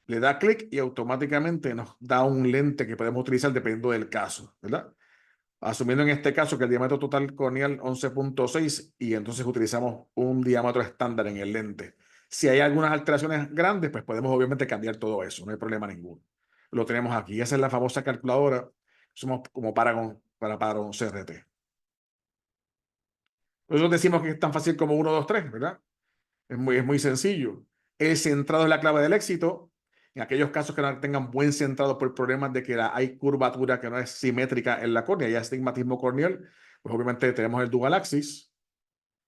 le da clic y automáticamente nos da un lente que podemos utilizar dependiendo del caso, ¿verdad? Asumiendo en este caso que el diámetro total corneal 11.6 y entonces utilizamos un diámetro estándar en el lente. Si hay algunas alteraciones grandes, pues podemos obviamente cambiar todo eso, no hay problema ninguno. Lo tenemos aquí. Esa es la famosa calculadora. Somos como Paragon CRT. Nosotros decimos que es tan fácil como 1, 2, 3, ¿verdad? Es muy sencillo. El centrado es la clave del éxito. En aquellos casos que no tengan buen centrado por problemas de que hay curvatura que no es simétrica en la córnea y hay astigmatismo corneal, pues obviamente tenemos el dual axis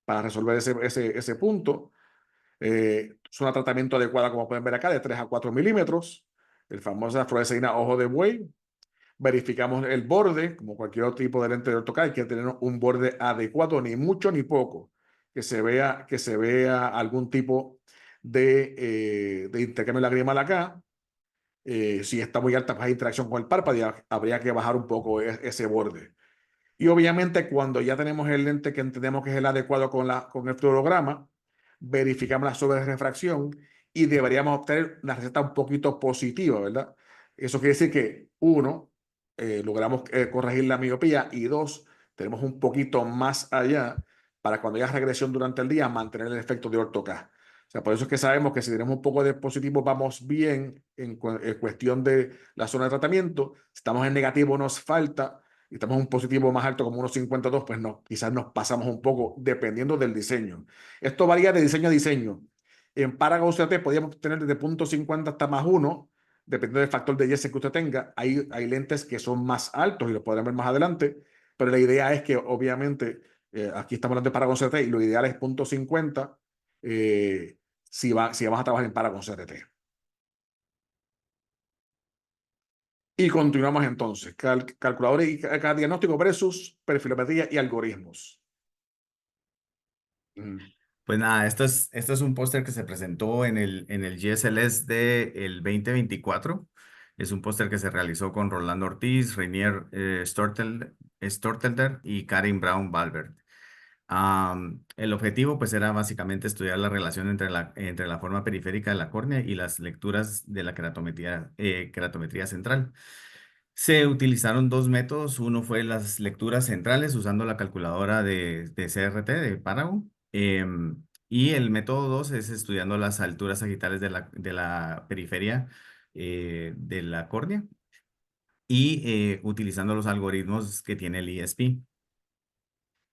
para resolver ese punto. Es un tratamiento adecuado, como pueden ver acá, de 3 a 4 milímetros. El famoso fluoresceína ojo de buey. Verificamos el borde, como cualquier otro tipo de lente de AutoCAD, hay que tener un borde adecuado, ni mucho ni poco, que se vea algún tipo de intercambio lagrimal acá. Si está muy alta, pues hay interacción con el párpado y habría que bajar un poco ese borde. Y obviamente cuando ya tenemos el lente que entendemos que es el adecuado con el fluorograma, verificamos la sobrerefracción y deberíamos obtener una receta un poquito positiva, ¿verdad? Eso quiere decir que, uno, logramos corregir la miopía y dos, tenemos un poquito más allá para cuando haya regresión durante el día mantener el efecto de ortoca. O sea, por eso es que sabemos que si tenemos un poco de positivo vamos bien en cuestión de la zona de tratamiento. Si estamos en negativo nos falta y estamos en un positivo más alto como unos 52, pues no, quizás nos pasamos un poco dependiendo del diseño. Esto varía de diseño a diseño. En Paragon CT podríamos tener desde 0.50 hasta más 1, dependiendo del factor de Jessen que usted tenga. Hay lentes que son más altos y los podrán ver más adelante, pero la idea es que obviamente, aquí estamos hablando de Paragon CT y lo ideal es 0.50 si vamos a trabajar en Paragon CT. Y continuamos entonces. Calculadores y diagnóstico versus perfilometría y algoritmos. Pues nada, esto es un póster que se presentó en el GSLS del 2024. Es un póster que se realizó con Rolando Ortiz, Rainier Stortelder y Karin Brown Balbert. El objetivo pues era básicamente estudiar la relación entre la forma periférica de la córnea y las lecturas de la keratometría central. Se utilizaron dos métodos. Uno fue las lecturas centrales usando la calculadora de CRT, de Paragon. Y el método 2 es estudiando las alturas sagitales de la periferia de la córnea y utilizando los algoritmos que tiene el ESP.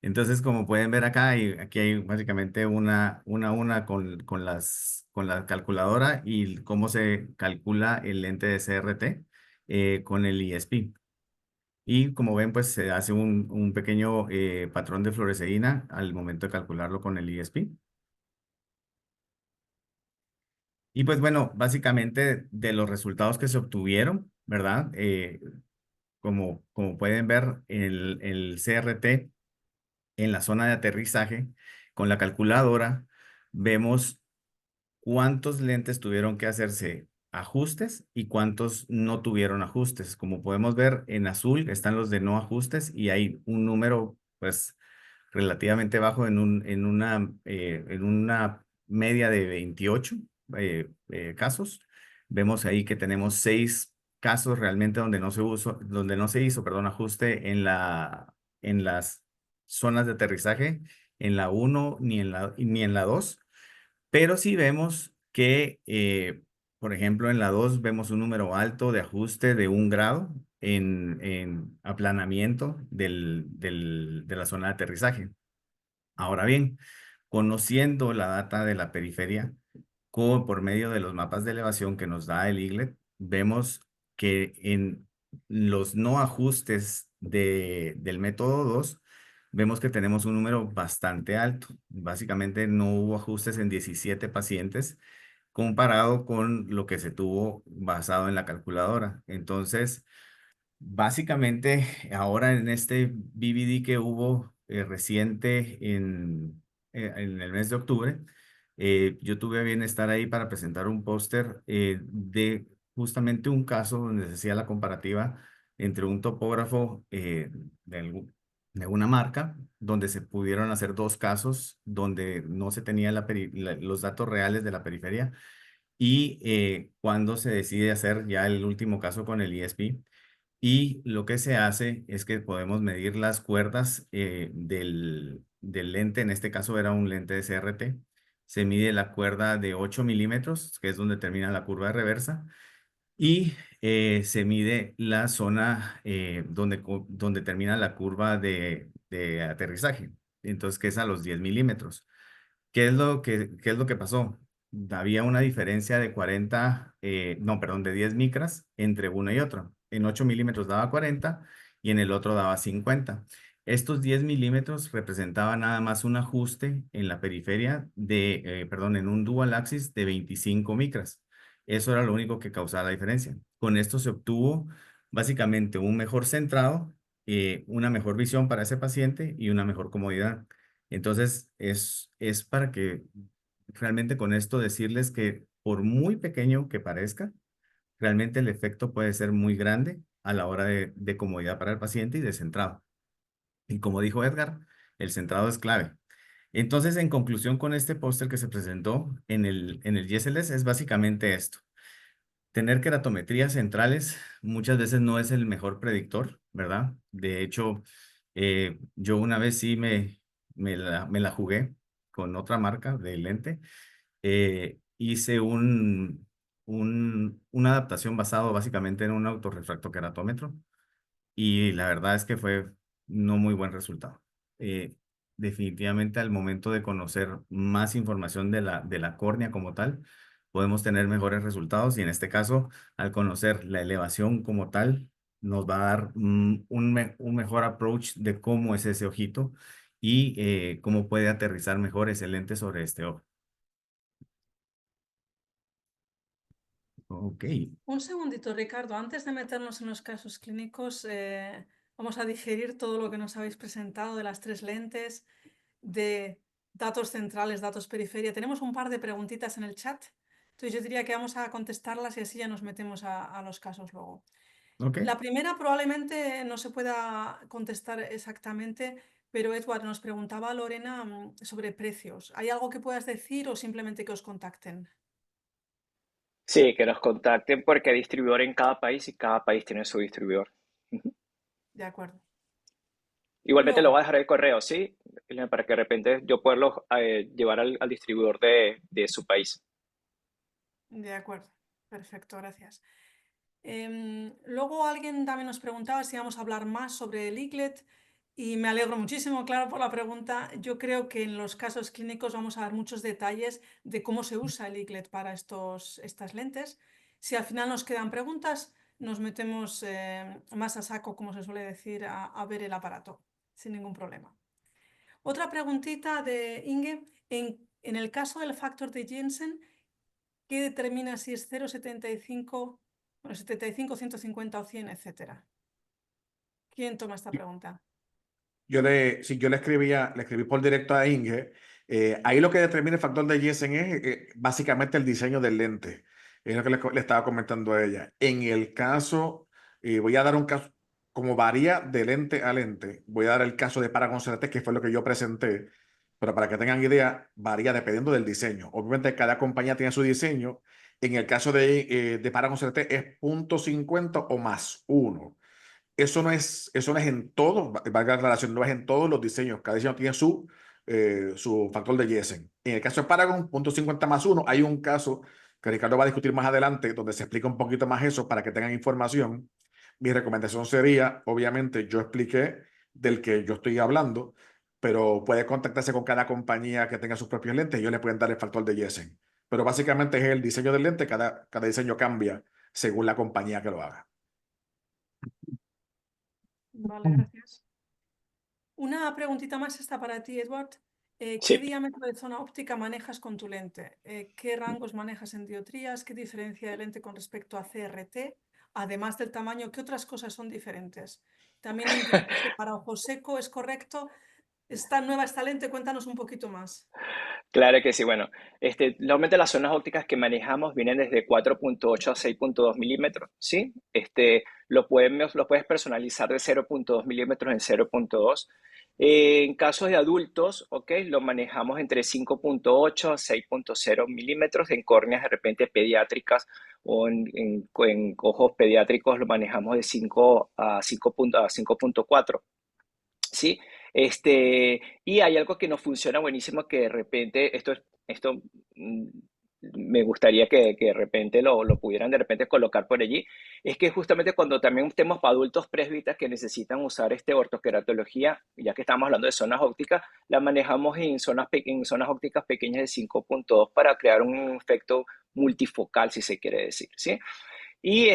Entonces, como pueden ver acá, aquí hay básicamente una con la calculadora y cómo se calcula el lente de CRT con el ESP. Y como ven, pues se hace un pequeño patrón de fluoresceína al momento de calcularlo con el ESP. Y pues bueno, básicamente de los resultados que se obtuvieron, ¿verdad? Como pueden ver, el CRT en la zona de aterrizaje, con la calculadora, vemos cuántos lentes tuvieron que hacerse ajustes y cuántos no tuvieron ajustes. Como podemos ver, en azul están los de no ajustes y hay un número, pues, relativamente bajo en una media de 28 casos. Vemos ahí que tenemos 6 casos realmente donde no se hizo, perdón, ajuste en las zonas de aterrizaje, en la 1 ni en la 2. Pero sí vemos que, por ejemplo, en la 2 vemos un número alto de ajuste de 1 grado en aplanamiento de la zona de aterrizaje. Ahora bien, conociendo la data de la periferia, por medio de los mapas de elevación que nos da el IGLET, vemos que en los no ajustes del método 2, vemos que tenemos un número bastante alto. Básicamente no hubo ajustes en 17 pacientes comparado con lo que se tuvo basado en la calculadora. Entonces, básicamente, ahora en este BBD que hubo reciente en el mes de octubre, yo tuve a bien estar ahí para presentar un póster de justamente un caso donde se hacía la comparativa entre un topógrafo de una marca, donde se pudieron hacer dos casos donde no se tenía los datos reales de la periferia y cuando se decide hacer ya el último caso con el ESP. Y lo que se hace es que podemos medir las cuerdas del lente, en este caso era un lente de CRT. Se mide la cuerda de 8 milímetros, que es donde termina la curva de reversa, y se mide la zona donde termina la curva de aterrizaje, entonces que es a los 10 milímetros. ¿Qué es lo que pasó? Había una diferencia de 40, no, perdón, de 10 micras entre uno y otro. En 8 milímetros daba 40 y en el otro daba 50. Estos 10 milímetros representaban nada más un ajuste en la periferia perdón, en un dual axis de 25 micras. Eso era lo único que causaba la diferencia. Con esto se obtuvo básicamente un mejor centrado, una mejor visión para ese paciente y una mejor comodidad. Entonces, es para que realmente con esto decirles que por muy pequeño que parezca, realmente el efecto puede ser muy grande a la hora de comodidad para el paciente y de centrado. Y como dijo Edgar, el centrado es clave. Entonces, en conclusión con este póster que se presentó en el YSLS es básicamente esto. Tener queratometrías centrales muchas veces no es el mejor predictor, ¿verdad? De hecho, yo una vez sí me la jugué con otra marca de lente. Hice una adaptación basado básicamente en un autorrefractoqueratómetro y la verdad es que fue no muy buen resultado. Eh, Definitivamente al momento de conocer más información de la córnea como tal, podemos tener mejores resultados y en este caso, al conocer la elevación como tal, nos va a dar un mejor approach de cómo es ese ojito y cómo puede aterrizar mejor ese lente sobre este ojo. Ok. Un segundito, Ricardo. Antes de meternos en los casos clínicos, vamos a digerir todo lo que nos habéis presentado de las tres lentes, de datos centrales, datos periferia. Tenemos un par de preguntitas en el chat. Entonces yo diría que vamos a contestarlas y así ya nos metemos a los casos luego. Ok. La primera probablemente no se pueda contestar exactamente, pero Edward nos preguntaba Lorena sobre precios. ¿Hay algo que puedas decir o simplemente que os contacten? Sí, que nos contacten porque hay distribuidor en cada país y cada país tiene su distribuidor. Ujú. De acuerdo. Igualmente lo voy Luego, a dejar el correo, ¿sí? Para que de repente yo pueda llevar al distribuidor de su país. de acuerdo. Perfecto, gracias. Luego alguien también nos preguntaba si íbamos a hablar más sobre el eaglet y me alegro muchísimo, claro, por la pregunta. Yo creo que en los casos clínicos vamos a dar muchos detalles de cómo se usa el eaglet para estas lentes. Si al final nos quedan preguntas, nos metemos más a saco, como se suele decir, a ver el aparato, sin ningún problema. Otra preguntita de Inge. En el caso del factor de Jensen, ¿qué determina si es 0,75, bueno, 75, 150 o 100, etcétera? ¿Quién toma esta pregunta? Si yo le escribí por directo a Inge, ahí lo que determina el factor de Jensen es básicamente el diseño del lente. Es lo que le estaba comentando a ella. En el caso, voy a dar un caso, como varía de lente a lente, voy a dar el caso de Paragon CRT, que fue lo que yo presenté, pero para que tengan idea, varía dependiendo del diseño. Obviamente cada compañía tiene su diseño. En el caso de Paragon CRT es 0,50 o más 1. Eso no es en todos, valga la aclaración, no es en todos los diseños. Cada diseño tiene su factor de Jensen. En el caso de Paragon, 0,50 más 1, hay un caso que Ricardo va a discutir más adelante, donde se explica un poquito más eso para que tengan información. Mi recomendación sería, obviamente, yo expliqué del que yo estoy hablando, pero puede contactarse con cada compañía que tenga sus propios lentes y ellos le pueden dar el factor de Jensen. Pero básicamente es el diseño del lente, cada diseño cambia según la compañía que lo haga. Vale, gracias. Una preguntita más está para ti, Edward. ¿Qué Sí. diámetro de zona óptica manejas con tu lente? ¿Qué rangos manejas en dioptrías? ¿Qué diferencia de lente con respecto a CRT? Además del tamaño, ¿qué otras cosas son diferentes? También Ingrid dice, para ojo seco, ¿es correcto? ¿Está nueva esta lente? Cuéntanos un poquito más. Claro que sí. Bueno, normalmente las zonas ópticas que manejamos vienen desde 4.8 a 6.2 milímetros, ¿sí? Lo puedes personalizar de 0.2 milímetros en 0.2. En casos de adultos, ¿ok? Lo manejamos entre 5.8 a 6.0 milímetros. En córneas de repente pediátricas o en ojos pediátricos lo manejamos de 5 a 5.4. ¿Sí? Y hay algo que nos funciona buenísimo que de repente, mm, me gustaría que de repente lo pudieran de repente colocar por allí, es que justamente cuando también estemos para adultos presbitas que necesitan usar ortoqueratología, ya que estamos hablando de zonas ópticas, la manejamos en zonas ópticas pequeñas de 5.2 para crear un efecto multifocal, si se quiere decir, ¿sí? Y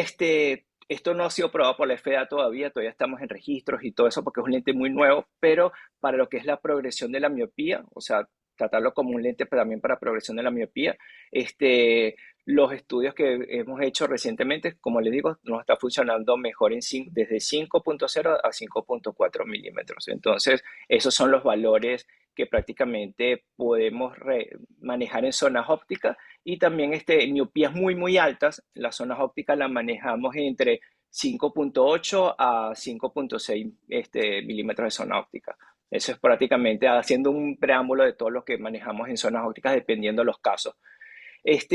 esto no ha sido probado por la FDA todavía estamos en registros y todo eso porque es un lente muy nuevo, pero para lo que es la progresión de la miopía, o sea, tratarlo como un lente también para progresión de la miopía. Los estudios que hemos hecho recientemente, como les digo, nos está funcionando mejor desde 5.0 a 5.4 milímetros. Entonces, esos son los valores que prácticamente podemos manejar en zonas ópticas, y también miopías muy altas. Las zonas ópticas las manejamos entre 5.8 a 5.6 milímetros de zona óptica. Eso es prácticamente haciendo un preámbulo de todo lo que manejamos en zonas ópticas dependiendo de los casos. Es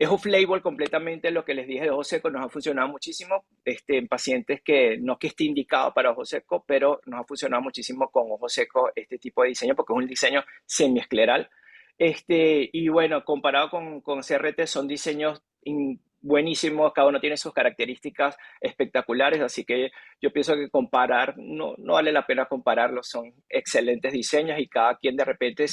off-label completamente. Lo que les dije de ojo seco nos ha funcionado muchísimo en pacientes que no que esté indicado para ojo seco, pero nos ha funcionado muchísimo con ojo seco este tipo de diseño porque es un diseño semiescleral. Y bueno, comparado con CRT, son diseños buenísimos, cada uno tiene sus características espectaculares, así que yo pienso que comparar, no vale la pena compararlos, son excelentes diseños y cada quien de repente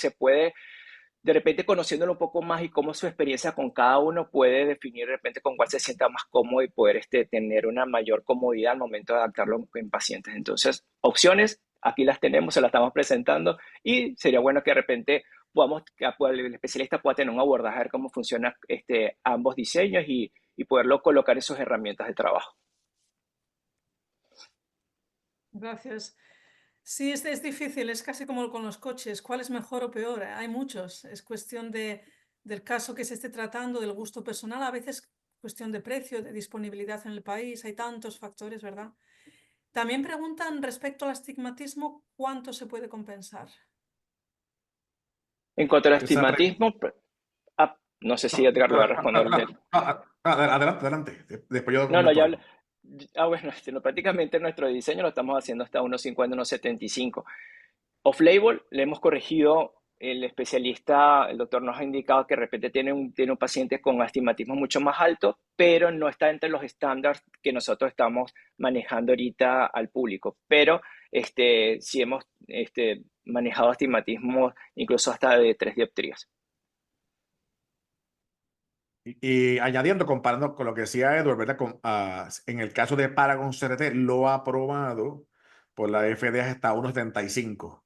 conociéndolo un poco más y cómo su experiencia con cada uno puede definir de repente con cuál se sienta más cómodo y poder tener una mayor comodidad al momento de adaptarlo en pacientes. Entonces, opciones, aquí las tenemos, se las estamos presentando, y sería bueno que de repente el especialista pueda tener un abordaje a ver cómo funcionan ambos diseños y poderlo colocar en sus herramientas de trabajo. Gracias. Sí, es difícil, es casi como con los coches. ¿Cuál es mejor o peor? Hay muchos. Es cuestión del caso que se esté tratando, del gusto personal, a veces cuestión de precio, de disponibilidad en el país. Hay tantos factores, ¿verdad? También preguntan respecto al astigmatismo, ¿cuánto se puede compensar? En cuanto al Esa astigmatismo, no sé si No, Edgar lo va a responder. adelante. Después yo No, comento ya. algo. Bueno, prácticamente nuestro diseño lo estamos haciendo hasta 1.50, 1.75. Off-label, le hemos corregido, el especialista, el doctor nos ha indicado que de repente tiene un paciente con astigmatismo mucho más alto, pero no está entre los estándares que nosotros estamos manejando ahorita al público. Pero sí hemos manejado astigmatismo incluso hasta de 3 dioptrías. Y añadiendo, comparando con lo que decía Edward, ¿verdad? En el caso de Paragon CRT, lo ha aprobado por la FDA hasta 1.75.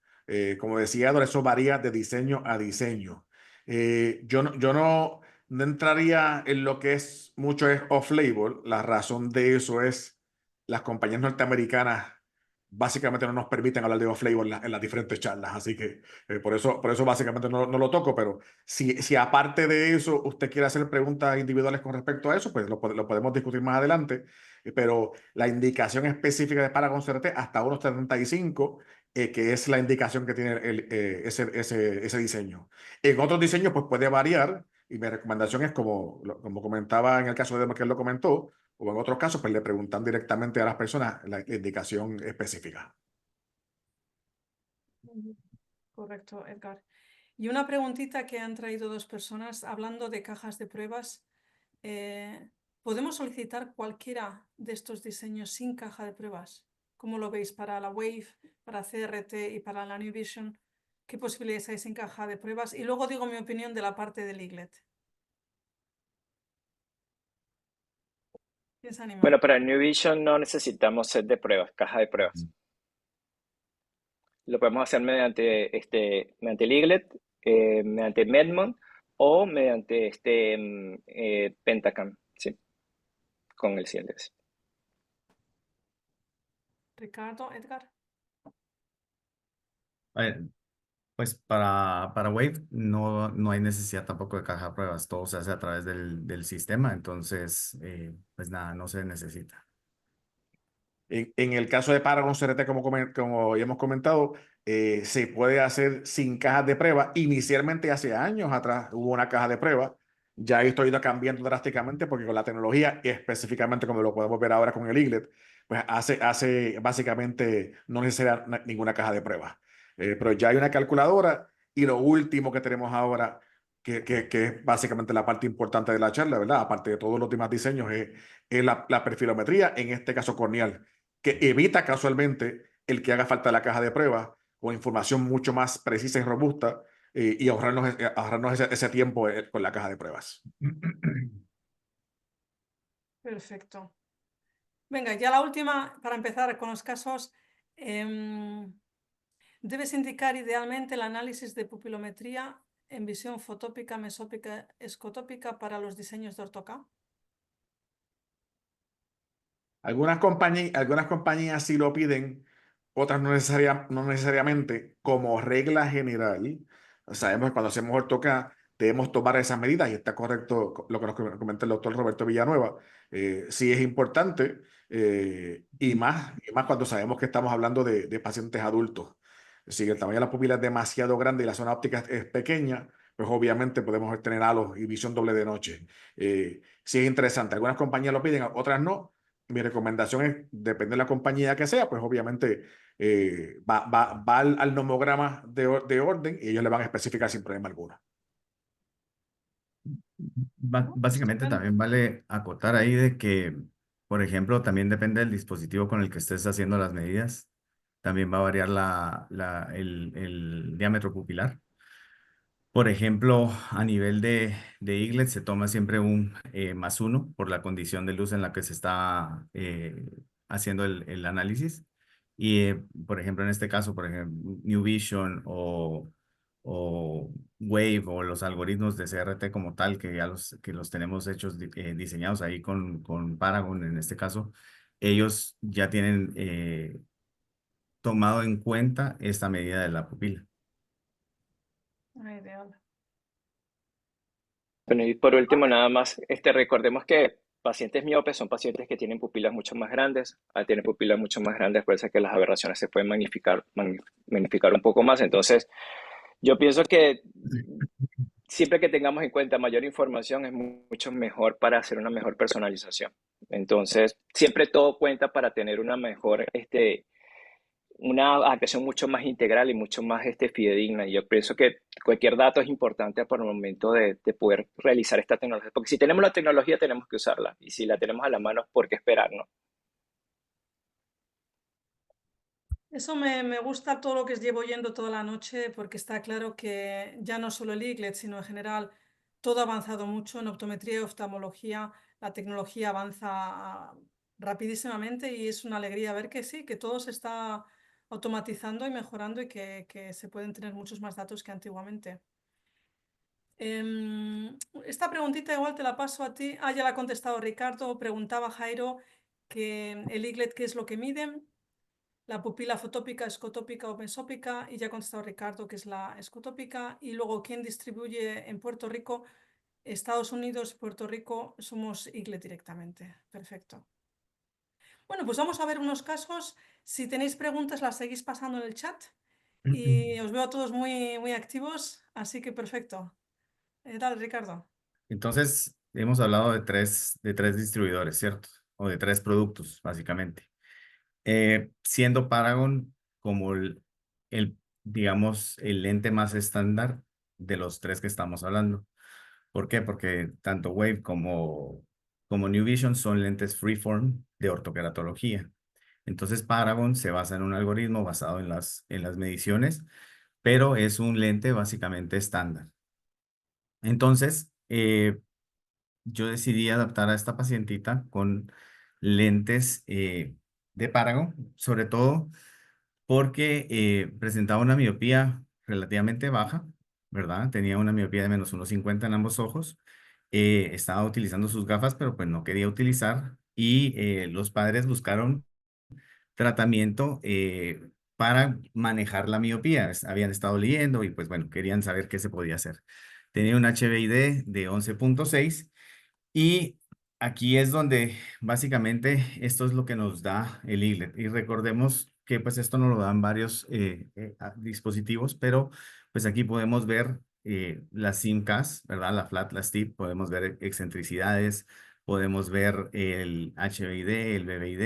Como decía Edward, eso varía de diseño a diseño. Yo no entraría en lo que es mucho es off-label. La razón de eso es las compañías norteamericanas básicamente no nos permiten hablar de off-label en las diferentes charlas. Así que por eso básicamente no lo toco, pero si aparte de eso usted quiere hacer preguntas individuales con respecto a eso, pues lo podemos discutir más adelante. Pero la indicación específica de Paragon CRT hasta 1.75, que es la indicación que tiene ese diseño. En otros diseños, pues puede variar. Y mi recomendación es, como comentaba en el caso de que él lo comentó, o en otros casos, pues le preguntan directamente a las personas la indicación específica. Correcto, Edgar. Y una preguntita que han traído dos personas hablando de cajas de pruebas. ¿Podemos solicitar cualquiera de estos diseños sin caja de pruebas? ¿Cómo lo veis para la Wave, para CRT y para la New Vision? ¿Qué posibilidades hay sin caja de pruebas? Y luego digo mi opinión de la parte del Eaglet. ¿Quién se anima? Bueno, para New Vision no necesitamos set de pruebas, caja de pruebas. Lo podemos hacer mediante el Eaglet, mediante Medmon o mediante Pentacam, sí, con el CLS. Ricardo, Edgar. Pues para Wave no hay necesidad tampoco de caja de pruebas, todo se hace a través del sistema, entonces pues nada, no se necesita. En el caso de Paragon CRT, como ya hemos comentado, se puede hacer sin cajas de prueba. Inicialmente, hace años atrás, hubo una caja de prueba. Ya esto ha ido cambiando drásticamente porque con la tecnología, específicamente como lo podemos ver ahora con el Eaglet, pues hace básicamente no necesita ninguna caja de prueba. Pero ya hay una calculadora, y lo último que tenemos ahora, que es básicamente la parte importante de la charla, ¿verdad? Aparte de todos los demás diseños, es la perfilometría, en este caso corneal, que evita casualmente el que haga falta la caja de pruebas, con información mucho más precisa y robusta, y ahorrarnos ese tiempo con la caja de pruebas. Perfecto. Venga, ya la última, para empezar con los casos. Debes indicar idealmente el análisis de pupilometría en visión fotópica, mesópica, escotópica para los diseños de ortoca. Algunas compañías sí lo piden, otras no necesariamente. Como regla general, sabemos que cuando hacemos ortoca debemos tomar esas medidas y está correcto lo que nos comenta el doctor Roberto Villanueva. Sí es importante y más cuando sabemos que estamos hablando de pacientes adultos. Si el tamaño de la pupila es demasiado grande y la zona óptica es pequeña, pues obviamente podemos tener halos y visión doble de noche. Sí es interesante. Algunas compañías lo piden, otras no. Mi recomendación es, depende de la compañía que sea, pues obviamente va al nomograma de orden y ellos le van a especificar sin problema alguno. Básicamente Estupendo. también vale acotar ahí de que, por ejemplo, también depende del dispositivo con el que estés haciendo las medidas. También va a variar el diámetro pupilar. Por ejemplo, a nivel de Eaglet se toma siempre un +1 por la condición de luz en la que se está haciendo el análisis. Y, por ejemplo, en este caso, por ejemplo, New Vision o Wave o los algoritmos de CRT como tal, que los tenemos hechos, diseñados ahí con Paragon en este caso, ellos ya tienen tomado en cuenta esta medida de la pupila. Ideal. Bueno, y por último, nada más, recordemos que pacientes miopes son pacientes que tienen pupilas mucho más grandes. Al tener pupilas mucho más grandes, puede ser que las aberraciones se pueden magnificar un poco más. Entonces, yo pienso que siempre que tengamos en cuenta mayor información es mucho mejor para hacer una mejor personalización. Entonces, siempre todo cuenta para tener una mejor, una adaptación mucho más integral y mucho más fidedigna. Y yo pienso que cualquier dato es importante para el momento de poder realizar esta tecnología. Porque si tenemos la tecnología, tenemos que usarla. Y si la tenemos a la mano, ¿por qué esperarnos? Eso me gusta todo lo que llevo oyendo toda la noche porque está claro que ya no solo el Eaglet, sino en general todo ha avanzado mucho en optometría y oftalmología. La tecnología avanza rapidísimamente y es una alegría ver que sí, que todo se está automatizando y mejorando y que se pueden tener muchos más datos que antiguamente. Esta preguntita igual te la paso a ti. Ah, ya la ha contestado Ricardo. Preguntaba Jairo que el Eaglet, ¿qué es lo que mide? La pupila fotópica, escotópica o mesópica, y ya ha contestado Ricardo que es la escotópica, y luego quién distribuye en Puerto Rico, Estados Unidos, Puerto Rico, somos Eaglet directamente. Perfecto. Bueno, pues vamos a ver unos casos. Si tenéis preguntas, las seguís pasando en el chat y os veo a todos muy, muy activos, así que perfecto. Dale, Ricardo. Entonces, hemos hablado de tres distribuidores, ¿cierto? O de tres productos, básicamente. Siendo Paragon como digamos, el lente más estándar de los tres que estamos hablando. ¿Por qué? Porque tanto Wave como New Vision son lentes freeform de ortoqueratología. Entonces, Paragon se basa en un algoritmo basado en las mediciones, pero es un lente básicamente estándar. Entonces, yo decidí adaptar a esta pacientita con lentes de Paragon, sobre todo porque presentaba una miopía relativamente baja, ¿verdad? Tenía una miopía de -1,50 en ambos ojos. Estaba utilizando sus gafas, pero pues no quería utilizar y los padres buscaron tratamiento para manejar la miopía. Habían estado leyendo y pues bueno, querían saber qué se podía hacer. Tenía un HBID de 11,6 y aquí es donde básicamente esto es lo que nos da el Eaglet. Y recordemos que pues esto nos lo dan varios dispositivos, pero pues aquí podemos ver las SIMCAS, ¿verdad? La flat, la steep, podemos ver excentricidades, podemos ver el HBID, el BBID,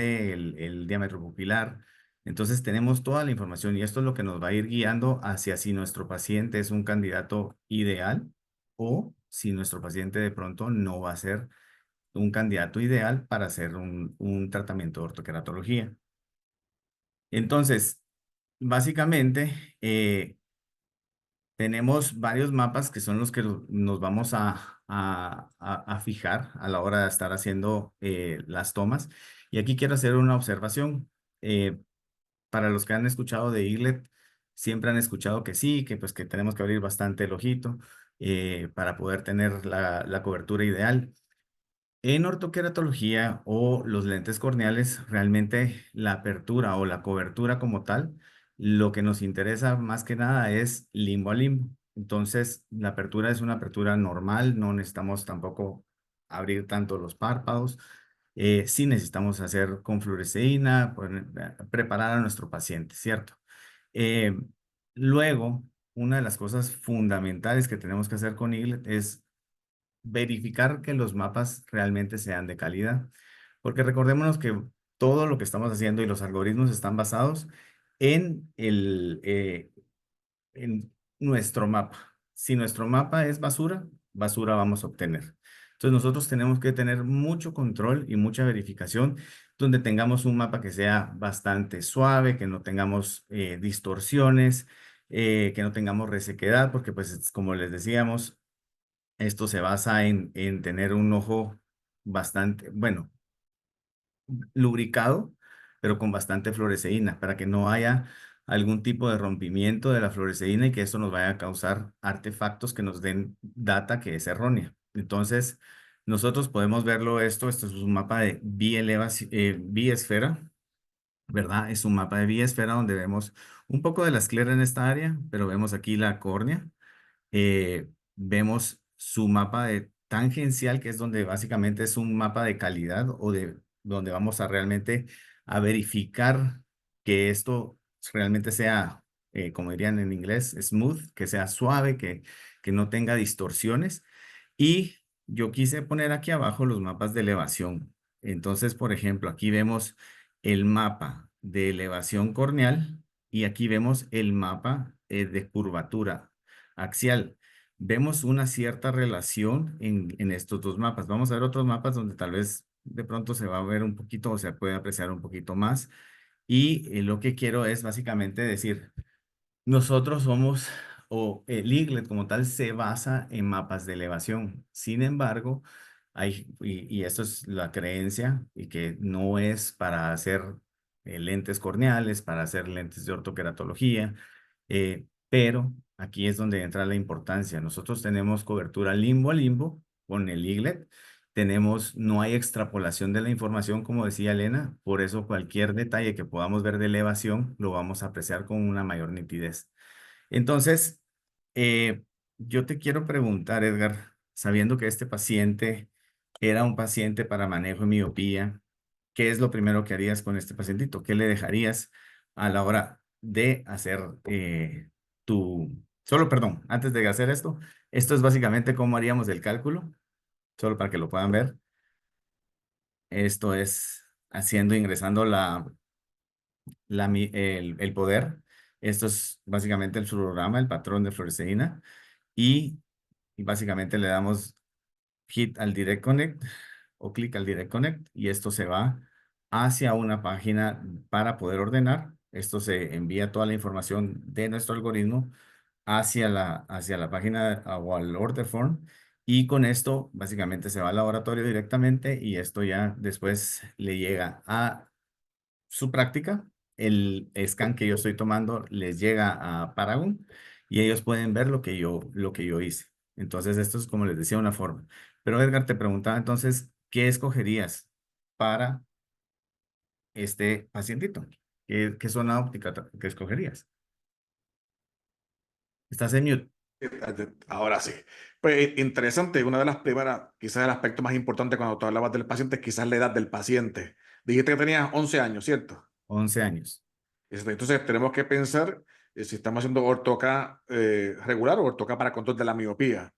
el diámetro pupilar. Entonces tenemos toda la información y esto es lo que nos va a ir guiando hacia si nuestro paciente es un candidato ideal o si nuestro paciente de pronto no va a ser un candidato ideal para hacer un tratamiento de ortoqueratología. Entonces, básicamente, tenemos varios mapas que son los que nos vamos a fijar a la hora de estar haciendo las tomas. Y aquí quiero hacer una observación. Para los que han escuchado de Eaglet, siempre han escuchado que sí, que pues que tenemos que abrir bastante el ojito para poder tener la cobertura ideal. En ortoqueratología o los lentes corneales, realmente la apertura o la cobertura como tal, lo que nos interesa más que nada es limbo a limbo. Entonces, la apertura es una apertura normal, no necesitamos tampoco abrir tanto los párpados. Sí necesitamos hacer con fluoresceína, preparar a nuestro paciente, ¿cierto? Eh, Luego, una de las cosas fundamentales que tenemos que hacer con Eaglet es verificar que los mapas realmente sean de calidad, porque recordémonos que todo lo que estamos haciendo y los algoritmos están basados en en nuestro mapa. Si nuestro mapa es basura, basura vamos a obtener. Entonces nosotros tenemos que tener mucho control y mucha verificación donde tengamos un mapa que sea bastante suave, que no tengamos distorsiones, que no tengamos resequedad, porque pues como les decíamos, esto se basa en tener un ojo bastante, bueno, lubricado, pero con bastante fluoresceína, para que no haya algún tipo de rompimiento de la fluoresceína y que eso nos vaya a causar artefactos que nos den data que es errónea. Entonces, nosotros podemos verlo esto es un mapa de biesfera, ¿verdad? Es un mapa de biesfera donde vemos un poco de la esclera en esta área, pero vemos aquí la córnea, vemos su mapa de tangencial, que es donde básicamente es un mapa de calidad o de donde vamos a realmente a verificar que esto realmente sea, como dirían en inglés, smooth, que sea suave, que no tenga distorsiones. Y yo quise poner aquí abajo los mapas de elevación. Entonces, por ejemplo, aquí vemos el mapa de elevación corneal y aquí vemos el mapa de curvatura axial. Vemos una cierta relación en estos dos mapas. Vamos a ver otros mapas donde tal vez de pronto se va a ver un poquito o se puede apreciar un poquito más. Y lo que quiero es básicamente decir, nosotros somos, o el Eaglet como tal se basa en mapas de elevación. Sin embargo, y esto es la creencia, y que no es para hacer lentes corneales, para hacer lentes de ortoqueratología, pero aquí es donde entra la importancia. Nosotros tenemos cobertura limbo a limbo con el Eaglet. No hay extrapolación de la información, como decía Elena, por eso cualquier detalle que podamos ver de elevación lo vamos a apreciar con una mayor nitidez. Entonces, yo te quiero preguntar, Edgar, sabiendo que este paciente era un paciente para manejo de miopía, ¿qué es lo primero que harías con este pacientito? ¿Qué le dejarías a la hora de hacer Solo, perdón, antes de hacer esto es básicamente cómo haríamos el cálculo, solo para que lo puedan ver. Esto es ingresando el poder. Esto es básicamente el fluorograma, el patrón de fluoresceína. Y básicamente le damos hit al Direct Connect o clic al Direct Connect y esto se va hacia una página para poder ordenar. Esto se envía toda la información de nuestro algoritmo hacia la página o al order form y con esto básicamente se va al laboratorio directamente y esto ya después le llega a su práctica. El scan que yo estoy tomando les llega a Paragon y ellos pueden ver lo que yo hice. Entonces, esto es como les decía, una forma. Pero Edgar, te preguntaba entonces, ¿qué escogerías para este pacientito? ¿Qué zona óptica que escogerías? Estás en mute. Ahora sí. Pues interesante, una de las primeras, quizás el aspecto más importante cuando tú hablabas del paciente es quizás la edad del paciente. Dijiste que tenías 11 años, ¿cierto? 11 años. Entonces tenemos que pensar si estamos haciendo ortoca regular o ortoca para control de la miopía.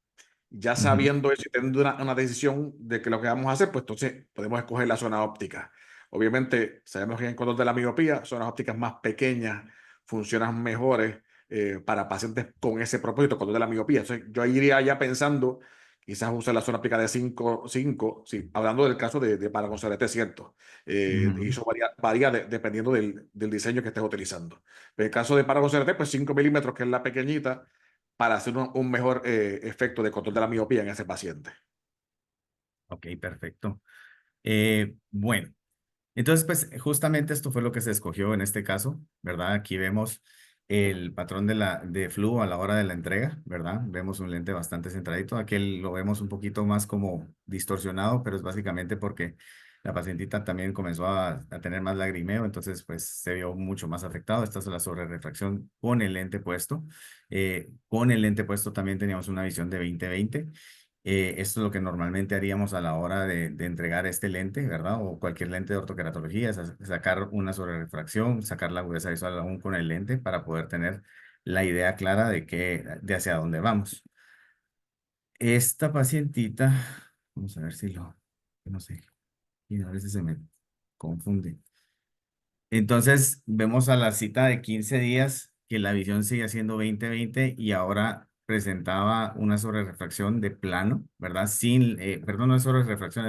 Ya Ujú. sabiendo eso y teniendo una decisión de que lo que vamos a hacer, pues entonces podemos escoger la zona óptica. Obviamente, sabemos que en control de la miopía, zonas ópticas más pequeñas funcionan mejores para pacientes con ese propósito, control de la miopía. Entonces, yo iría ya pensando, quizás usar la zona óptica de 5, sí, hablando del caso de Paragon CRT, ¿cierto? Y Ujú. eso varía dependiendo del diseño que estés utilizando. En el caso de Paragon CRT, pues 5 milímetros, que es la pequeñita, para hacer un mejor efecto de control de la miopía en ese paciente. Ok, perfecto. Bueno, entonces pues justamente esto fue lo que se escogió en este caso, ¿verdad? Aquí vemos el patrón de flujo a la hora de la entrega, ¿verdad? Vemos un lente bastante centradito. Aquel lo vemos un poquito más como distorsionado, pero es básicamente porque la pacientita también comenzó a tener más lagrimeo, entonces pues se vio mucho más afectado. Esta es la sobrerefracción con el lente puesto. Con el lente puesto también teníamos una visión de 20/20. Esto es lo que normalmente haríamos a la hora de entregar este lente, ¿verdad? O cualquier lente de ortoqueratología, sacar una sobrerefracción, sacar la agudeza visual aún con el lente para poder tener la idea clara de hacia dónde vamos. Esta pacientita, vamos a ver si no sé, y a veces se me confunde. Entonces, vemos a la cita de 15 días que la visión sigue siendo 20/20 y ahora presentaba una sobrerefracción de plano, ¿verdad? Perdón, no es sobrerefracción,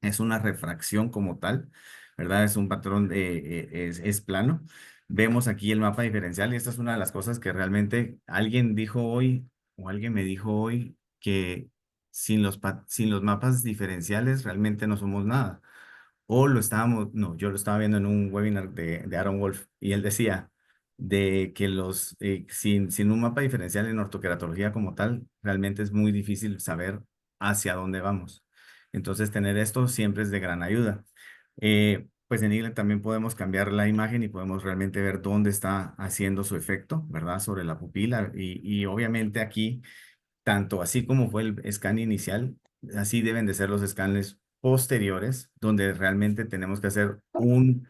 es una refracción como tal, ¿verdad? Es un patrón, es plano. Vemos aquí el mapa diferencial y esta es una de las cosas que realmente alguien dijo hoy o alguien me dijo hoy que sin los mapas diferenciales realmente no somos nada. O no, yo lo estaba viendo en un webinar de Aaron Wolf y él decía de que sin un mapa diferencial en ortoqueratología como tal, realmente es muy difícil saber hacia dónde vamos. Entonces, tener esto siempre es de gran ayuda. Pues en Eagle también podemos cambiar la imagen y podemos realmente ver dónde está haciendo su efecto, ¿verdad? Sobre la pupila. Y obviamente aquí tanto así como fue el scan inicial, así deben de ser los escanes posteriores, donde realmente tenemos que hacer un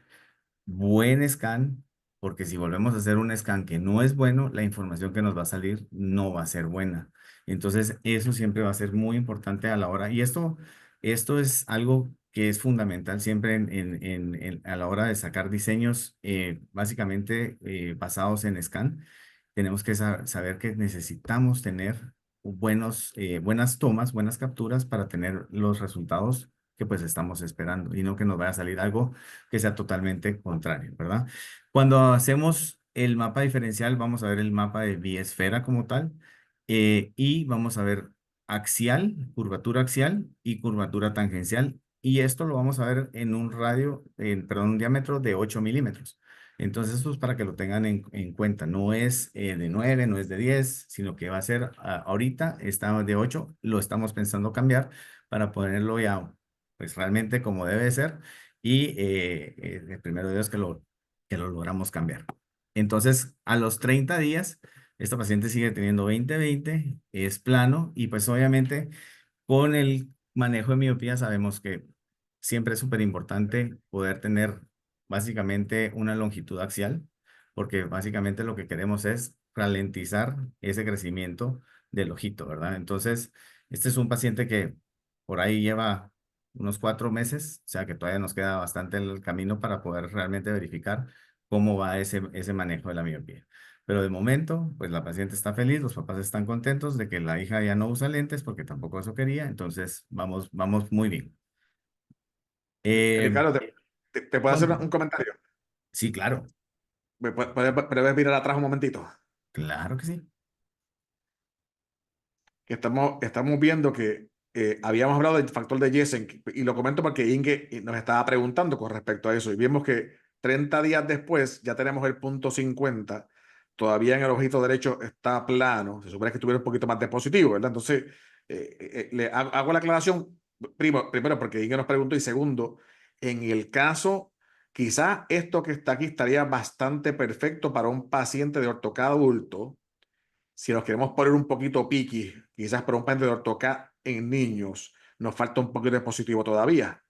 buen scan, porque si volvemos a hacer un scan que no es bueno, la información que nos va a salir no va a ser buena. Entonces, eso siempre va a ser muy importante a la hora. Y esto es algo que es fundamental siempre a la hora de sacar diseños, básicamente basados en scan. Tenemos que saber que necesitamos tener buenas tomas, buenas capturas para tener los resultados que pues estamos esperando y no que nos vaya a salir algo que sea totalmente contrario, ¿verdad? Cuando hacemos el mapa diferencial, vamos a ver el mapa de biesfera como tal y vamos a ver curvatura axial y curvatura tangencial. Y esto lo vamos a ver en un un diámetro de 8 milímetros. Entonces, esto es para que lo tengan en cuenta. No es de 9, no es de 10, sino que va a ser, ahorita está de 8, lo estamos pensando cambiar para ponerlo ya, pues realmente como debe ser y el primero de Dios que lo logramos cambiar. Entonces, a los 30 días, esta paciente sigue teniendo 20/20, es plano y pues obviamente con el manejo de miopía sabemos que siempre es súper importante poder tener básicamente una longitud axial, porque básicamente lo que queremos es ralentizar ese crecimiento del ojito, ¿verdad? Entonces, este es un paciente que por ahí lleva unos 4 meses, o sea que todavía nos queda bastante el camino para poder realmente verificar cómo va ese manejo de la miopía. Pero de momento, pues la paciente está feliz, los papás están contentos de que la hija ya no usa lentes porque tampoco eso quería, entonces vamos muy bien. Ricardo, ¿te puedo hacer Juan, un comentario? sí, claro, ¿Puedes mirar atrás un momentito? claro que sí. Que estamos viendo que habíamos hablado del factor de Jessen y lo comento porque Inge nos estaba preguntando con respecto a eso y vimos que 30 días después ya tenemos el punto 50, todavía en el ojito derecho está plano, se supone que estuviera un poquito más de positivo, ¿verdad? Entonces, le hago la aclaración primero porque Inge nos preguntó y segundo, en el caso, quizás esto que está aquí estaría bastante perfecto para un paciente de ortocada adulto si nos queremos poner un poquito piqui, quizás para un paciente de ortocat en niños, nos falta un poquito de positivo todavía,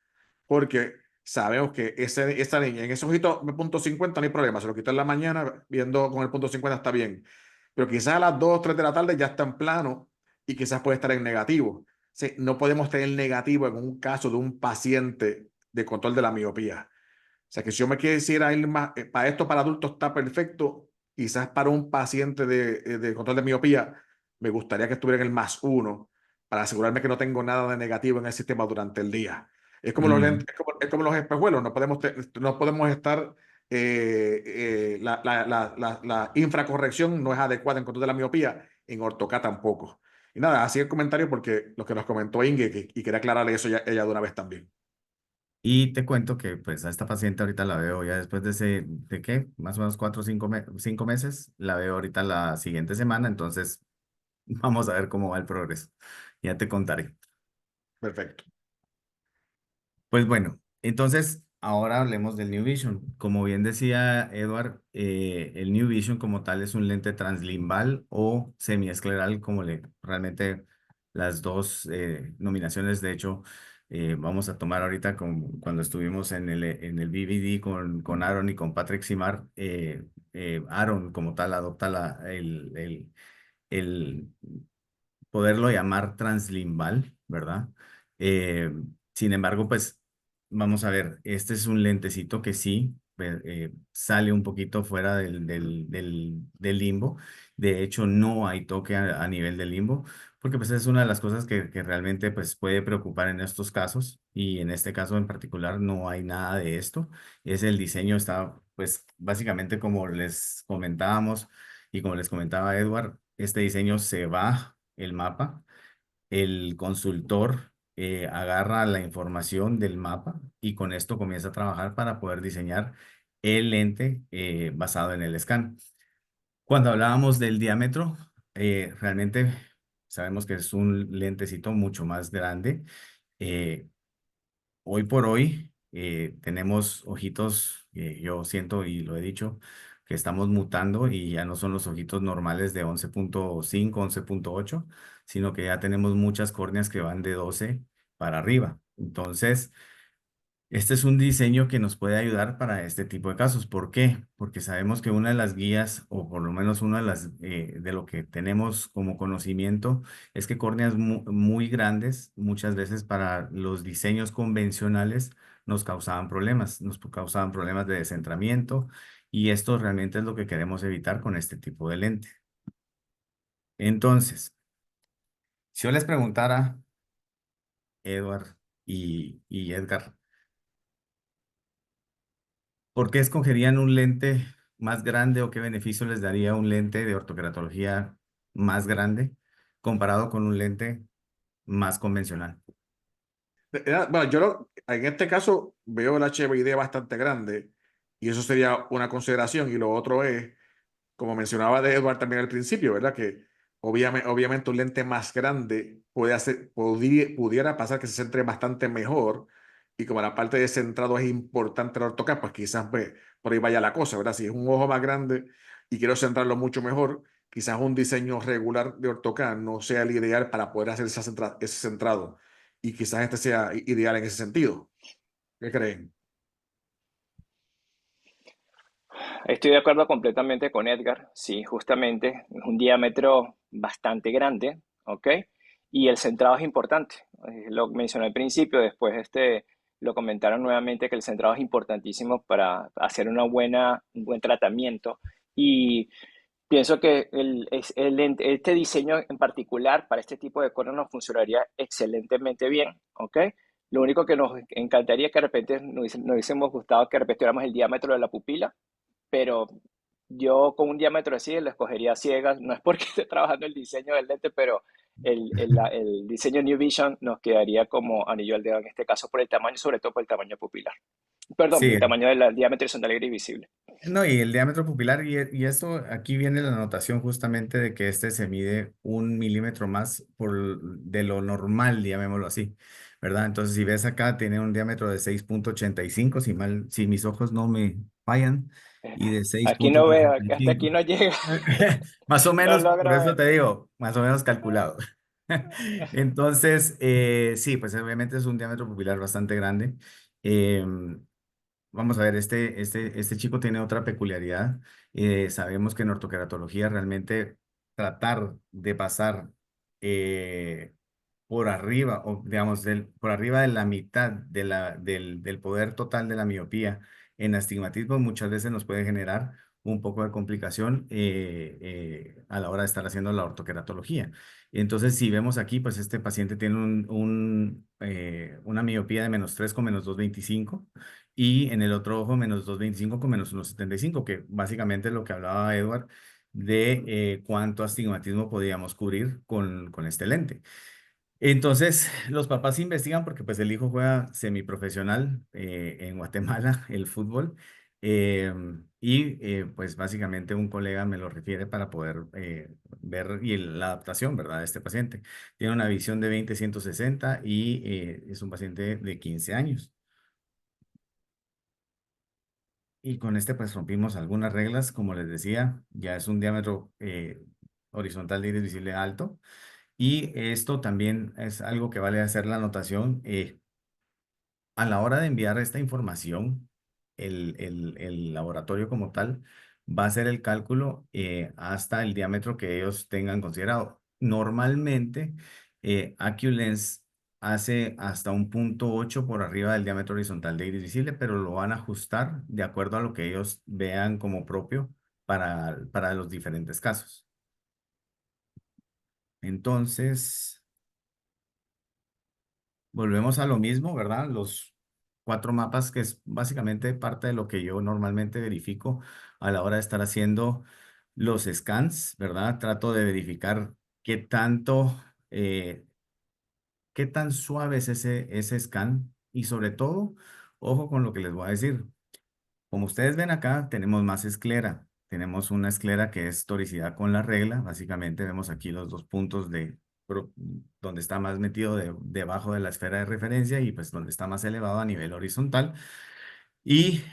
porque sabemos que esa niña en ese ojito punto 50 no hay problema, se lo quito en la mañana, viendo con el punto 50 está bien, pero quizás a las 2 o 3 de la tarde ya está en plano y quizás puede estar en negativo. Sí, no podemos tener negativo en un caso de un paciente de control de la miopía. O sea que si yo me quisiera ir más, para esto para adultos está perfecto, quizás para un paciente de control de miopía, me gustaría que estuviera en el +1 para asegurarme que no tengo nada de negativo en el sistema durante el día. Es como los lentes, es como los espejuelos, no podemos estar, la infracorrección no es adecuada en control de la miopía, en ortocat tampoco. Y nada, así el comentario porque lo que nos comentó Inge, y quería aclararle eso ella de una vez también. Y te cuento que pues a esta paciente ahorita la veo ya después ¿de qué? Más o menos 4 o 5 meses. La veo ahorita la siguiente semana, entonces vamos a ver cómo va el progreso. Ya te contaré. Perfecto. Pues bueno, entonces ahora hablemos del New Vision. Como bien decía Edward, el New Vision como tal es un lente translimbal o semiescleral, como realmente las dos nominaciones. De hecho, vamos a tomar ahorita cuando estuvimos en el BBD con Aaron y con Patrick Simard. Aaron como tal adopta el poderlo llamar translimbal, ¿verdad? Eh, Sin embargo, pues vamos a ver, este es un lentecito que sí sale un poquito fuera del limbo. De hecho, no hay toque a nivel del limbo, porque pues es una de las cosas que realmente pues puede preocupar en estos casos, y en este caso en particular no hay nada de esto. Es el diseño, está pues básicamente como les comentábamos y como les comentaba Edward, este diseño se va el mapa, el consultor agarra la información del mapa y con esto comienza a trabajar para poder diseñar el lente basado en el scan. Cuando hablábamos del diámetro, realmente sabemos que es un lentecito mucho más grande. Eh, Hoy por hoy tenemos ojitos, yo siento y lo he dicho, que estamos mutando y ya no son los ojitos normales de 11.5, 11.8, sino que ya tenemos muchas córneas que van de 12 para arriba. Entonces, este es un diseño que nos puede ayudar para este tipo de casos. ¿Por qué? Porque sabemos que una de las guías, o por lo menos una de lo que tenemos como conocimiento, es que córneas muy grandes, muchas veces para los diseños convencionales, nos causaban problemas de descentramiento, y esto realmente es lo que queremos evitar con este tipo de lente. Entonces, si yo les preguntara, Edward y Edgar, ¿por qué escogerían un lente más grande, o qué beneficio les daría un lente de ortoqueratología más grande comparado con un lente más convencional? Bueno, en este caso veo el HBID bastante grande y eso sería una consideración. Y lo otro es, como mencionaba de Edward también al principio, ¿verdad? Que obviamente un lente más grande pudiera pasar que se centre bastante mejor, y como la parte de centrado es importante en el AutoCAD, pues quizás pues, por ahí vaya la cosa, ¿verdad? Si es un ojo más grande y quiero centrarlo mucho mejor, quizás un diseño regular de AutoCAD no sea el ideal para poder hacer ese centrado, y quizás este sea ideal en ese sentido. ¿Qué creen? Estoy de acuerdo completamente con Edgar. Sí, justamente es un diámetro bastante grande, ¿ok? Y el centrado es importante. Lo mencioné al principio, después lo comentaron nuevamente que el centrado es importantísimo para hacer un buen tratamiento. Y pienso que este diseño en particular para este tipo de cosas nos funcionaría excelentemente bien, ¿ok? Lo único que nos encantaría que de repente nos hubiésemos gustado que de repente tuviéramos el diámetro de la pupila, pero yo con un diámetro así lo escogería a ciegas. No es porque esté trabajando el diseño del lente, pero el diseño New Vision nos quedaría como anillo al dedo en este caso por el tamaño, sobre todo por el tamaño pupilar. Perdón, Sí, el tamaño del diámetro horizontal y visible. no, y el diámetro pupilar, y esto, aquí viene la anotación justamente de que este se mide 1 milímetro más de lo normal, llamémoslo así, ¿verdad? Entonces, si ves acá, tiene un diámetro de 6.85, si mis ojos no me fallan, y de seis Aquí punto no veo, sesenta y hasta aquí cinco no llega, Más o no menos, por logro eso ver. te digo, más o menos calculado. Entonces, sí, pues obviamente es un diámetro pupilar bastante grande. Em, Vamos a ver, este chico tiene otra peculiaridad. Sabemos que en ortoqueratología realmente tratar de pasar eh, por arriba, o digamos, por arriba de la mitad del poder total de la miopía en astigmatismo muchas veces nos puede generar un poco de complicación a la hora de estar haciendo la ortoqueratología. Entonces, si vemos aquí, pues este paciente tiene una miopía de -3 con -2.25, y en el otro ojo -2.25 con -1.75, que básicamente es lo que hablaba Edward de cuánto astigmatismo podíamos cubrir con este lente. Entonces, los papás investigan porque pues el hijo juega semiprofesional en Guatemala, el fútbol, pues básicamente un colega me lo refiere para poder ver la adaptación, ¿verdad? De este paciente. Tiene una visión de 20-160 y es un paciente de 15 años. Y con este pues rompimos algunas reglas, como les decía, ya es un diámetro horizontal de iris visible alto. Y esto también es algo que vale hacer la anotación. A la hora de enviar esta información, el laboratorio como tal va a hacer el cálculo hasta el diámetro que ellos tengan considerado. Normalmente, AccuLens hace hasta un 0.8 por arriba del diámetro horizontal de iris visible, pero lo van a ajustar de acuerdo a lo que ellos vean como propio para los diferentes casos. Entonces, volvemos a lo mismo, ¿verdad? Los 4 mapas, que es básicamente parte de lo que yo normalmente verifico a la hora de estar haciendo los scans, ¿verdad? Trato de verificar qué tanto, qué tan suave es ese scan y sobre todo, ojo con lo que les voy a decir. Como ustedes ven acá, tenemos más esclera. Tenemos una esclera que es toricidad con la regla. Básicamente vemos aquí los 2 puntos donde está más metido debajo de la esfera de referencia y pues donde está más elevado a nivel horizontal. Y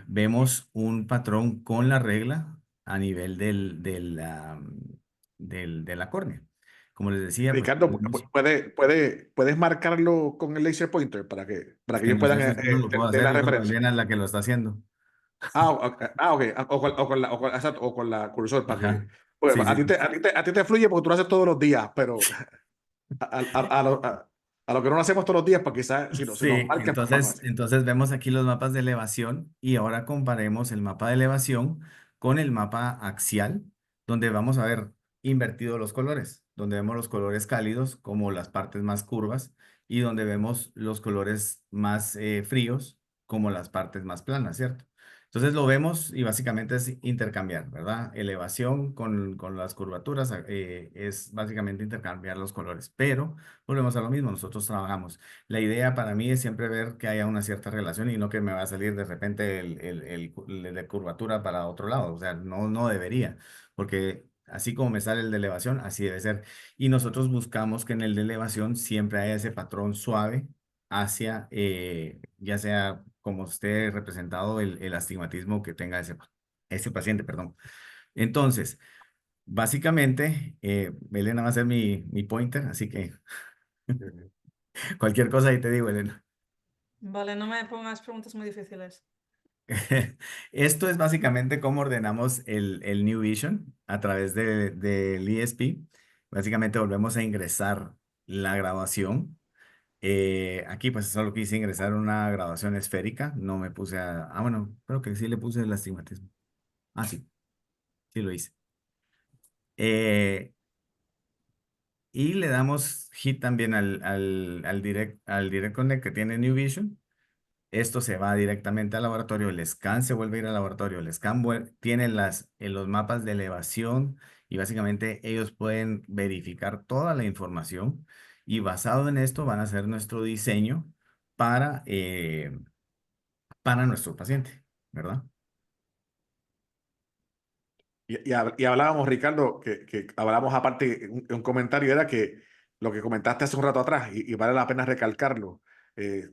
vemos un patrón con la regla a nivel de la córnea. Como les decía, pues Ricardo, tenemos, ¿puedes marcarlo con el laser pointer para que que ellos no sé puedan si esto lo puedo tener hacer, la yo creo que referencia? Elena es la que lo está haciendo. Ok. Exacto, o con la cursor para que. Ajá. Pues, Sí, sí, sí. a ti te fluye porque tú lo haces todos los días, pero a lo que no lo hacemos todos los días, para quizás si nos Sí, marca es más fácil. entonces vemos aquí los mapas de elevación y ahora comparemos el mapa de elevación con el mapa axial, donde vamos a ver invertidos los colores, donde vemos los colores cálidos como las partes más curvas y donde vemos los colores más fríos como las partes más planas, ¿cierto? Entonces lo vemos y básicamente es intercambiar, ¿verdad? Elevación con las curvaturas es básicamente intercambiar los colores, pero volvemos a lo mismo, nosotros trabajamos. La idea para mí es siempre ver que haya una cierta relación y no que me va a salir de repente de curvatura para otro lado. O sea, no debería, porque así como me sale el de elevación, así debe ser. Y nosotros buscamos que en el de elevación siempre haya ese patrón suave hacia, ya sea como esté representado el astigmatismo que tenga ese paciente, perdón. Entonces, básicamente, Elena va a ser mi pointer, así que cualquier cosa ahí te digo, Elena. Vale, no me pongas preguntas muy difíciles. Esto es básicamente cómo ordenamos el New Vision a través del ESP. Básicamente volvemos a ingresar la graduación. Aquí pues solo quise ingresar una graduación esférica. No me puse bueno, creo que sí le puse el astigmatismo. Ah, sí, sí lo hice. Eh, y le damos hit también al Direct Connect que tiene New Vision. Esto se va directamente al laboratorio, el scan se vuelve a ir al laboratorio, el scan tiene los mapas de elevación y básicamente ellos pueden verificar toda la información y basado en esto van a hacer nuestro diseño para, eh, para nuestro paciente, ¿verdad? Y hablábamos, Ricardo, que hablábamos aparte, un comentario era que lo que comentaste hace un rato atrás, y vale la pena recalcarlo.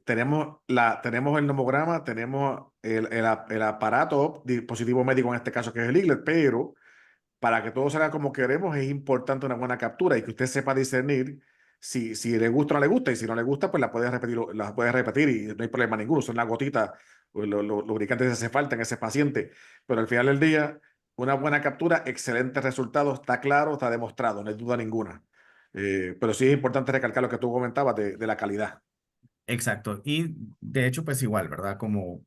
Tenemos el nomograma, tenemos el aparato, dispositivo médico en este caso que es el IGLET, pero para que todo salga como queremos es importante una buena captura y que usted sepa discernir si le gusta o no le gusta, y si no le gusta, pues la puedes repetir y no hay problema ninguno. Son las gotitas, los lubricantes que hace falta en ese paciente, pero al final del día, una buena captura, excelente resultado, está claro, está demostrado, no hay duda ninguna. Pero sí es importante recalcar lo que tú comentabas de la calidad. Exacto. Y de hecho, pues igual, ¿verdad? Como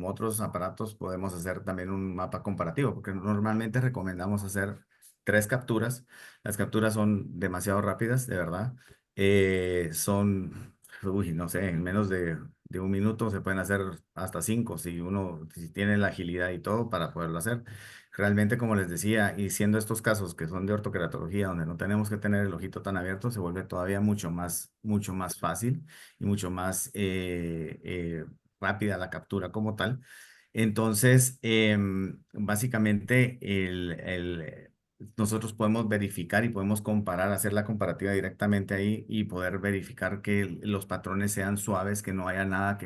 otros aparatos, podemos hacer también un mapa comparativo, porque normalmente recomendamos hacer 3 capturas. Las capturas son demasiado rápidas, de verdad. Son, uy, no sé, en menos de 1 minuto, se pueden hacer hasta 5 si tiene la agilidad y todo para poderlo hacer. Realmente, como les decía, y siendo estos casos que son de ortoqueratología, donde no tenemos que tener el ojito tan abierto, se vuelve todavía mucho más fácil y mucho más rápida la captura como tal. Entonces, básicamente, nosotros podemos verificar y podemos comparar, hacer la comparativa directamente ahí y poder verificar que los patrones sean suaves, que no haya nada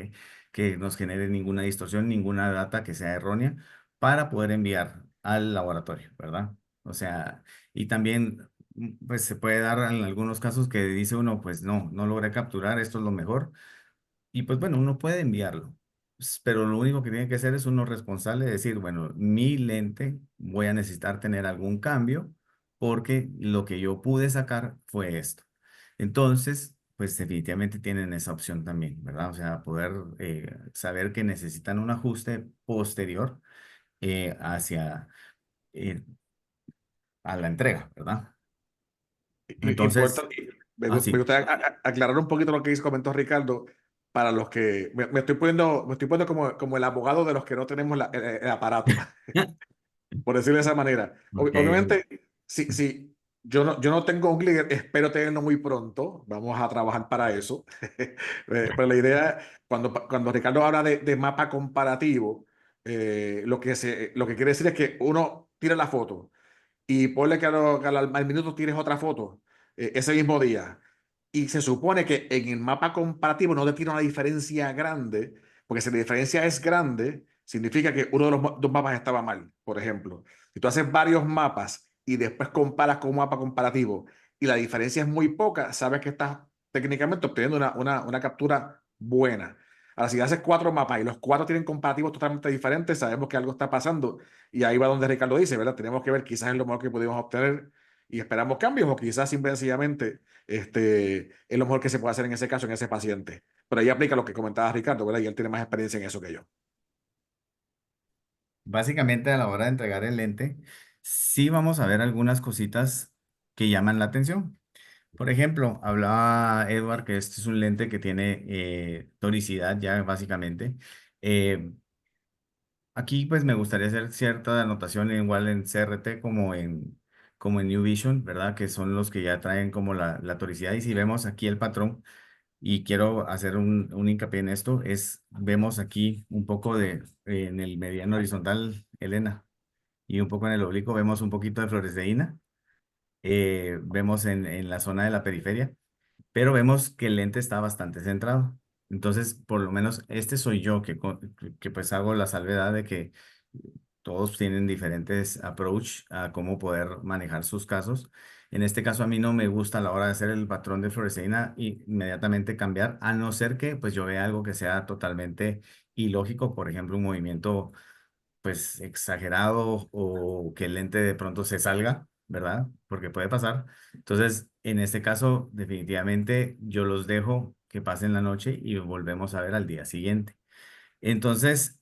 que nos genere ninguna distorsión, ninguna data que sea errónea, para poder enviar al laboratorio, ¿verdad? O sea, y también, pues se puede dar en algunos casos que dice uno, pues no logré capturar, esto es lo mejor. Y pues bueno, uno puede enviarlo, pero lo único que tiene que hacer es uno responsable de decir, bueno, mi lente voy a necesitar tener algún cambio porque lo que yo pude sacar fue esto. Entonces, pues definitivamente tienen esa opción también, ¿verdad? O sea, poder saber que necesitan un ajuste posterior hacia eh, a la entrega, ¿verdad? Entonces, Importante, me así. gustaría aclarar un poquito lo que comentó Ricardo, para los que me estoy poniendo como el abogado de los que no tenemos el aparato, por decirlo de esa manera. Ok. Obviamente, si yo no tengo un Glidder, espero tenerlo muy pronto, vamos a trabajar para eso. Pero la idea, cuando Ricardo habla de mapa comparativo, lo que quiere decir es que uno tira la foto y ponle que al minuto tienes otra foto ese mismo día. Y se supone que en el mapa comparativo no te tira una diferencia grande, porque si la diferencia es grande, significa que uno de los dos mapas estaba mal, por ejemplo. Si tú haces varios mapas y después comparas con un mapa comparativo y la diferencia es muy poca, sabes que estás técnicamente obteniendo una captura buena. Ahora, si haces 4 mapas y los 4 tienen comparativos totalmente diferentes, sabemos que algo está pasando y ahí va donde Ricardo dice, ¿verdad? Tenemos que ver quizás es lo mejor que pudimos obtener y esperamos cambios o quizás simplemente es lo mejor que se puede hacer en ese caso, en ese paciente. Pero ahí aplica lo que comentaba Ricardo, ¿verdad? Y él tiene más experiencia en eso que yo. Básicamente a la hora de entregar el lente, sí vamos a ver algunas cositas que llaman la atención. Por ejemplo, hablaba Edward que este es un lente que tiene toricidad ya básicamente. Eh, Aquí pues me gustaría hacer cierta anotación igual en CRT como en New Vision, ¿verdad? Que son los que ya traen como la toricidad. Y si vemos aquí el patrón, y quiero hacer un hincapié en esto, vemos aquí un poco en el mediano horizontal, Elena, y un poco en el oblicuo vemos un poquito de floresceína, vemos en la zona de la periferia, pero vemos que el lente está bastante centrado. Entonces, por lo menos este soy yo que pues hago la salvedad de que todos tienen diferentes approach a cómo poder manejar sus casos. En este caso, a mí no me gusta a la hora de hacer el patrón de fluoresceína inmediatamente cambiar, a no ser que pues yo vea algo que sea totalmente ilógico, por ejemplo, un movimiento pues exagerado o que el lente de pronto se salga, ¿verdad? Porque puede pasar. Entonces, en este caso, definitivamente yo los dejo que pasen la noche y volvemos a ver al día siguiente. Entonces,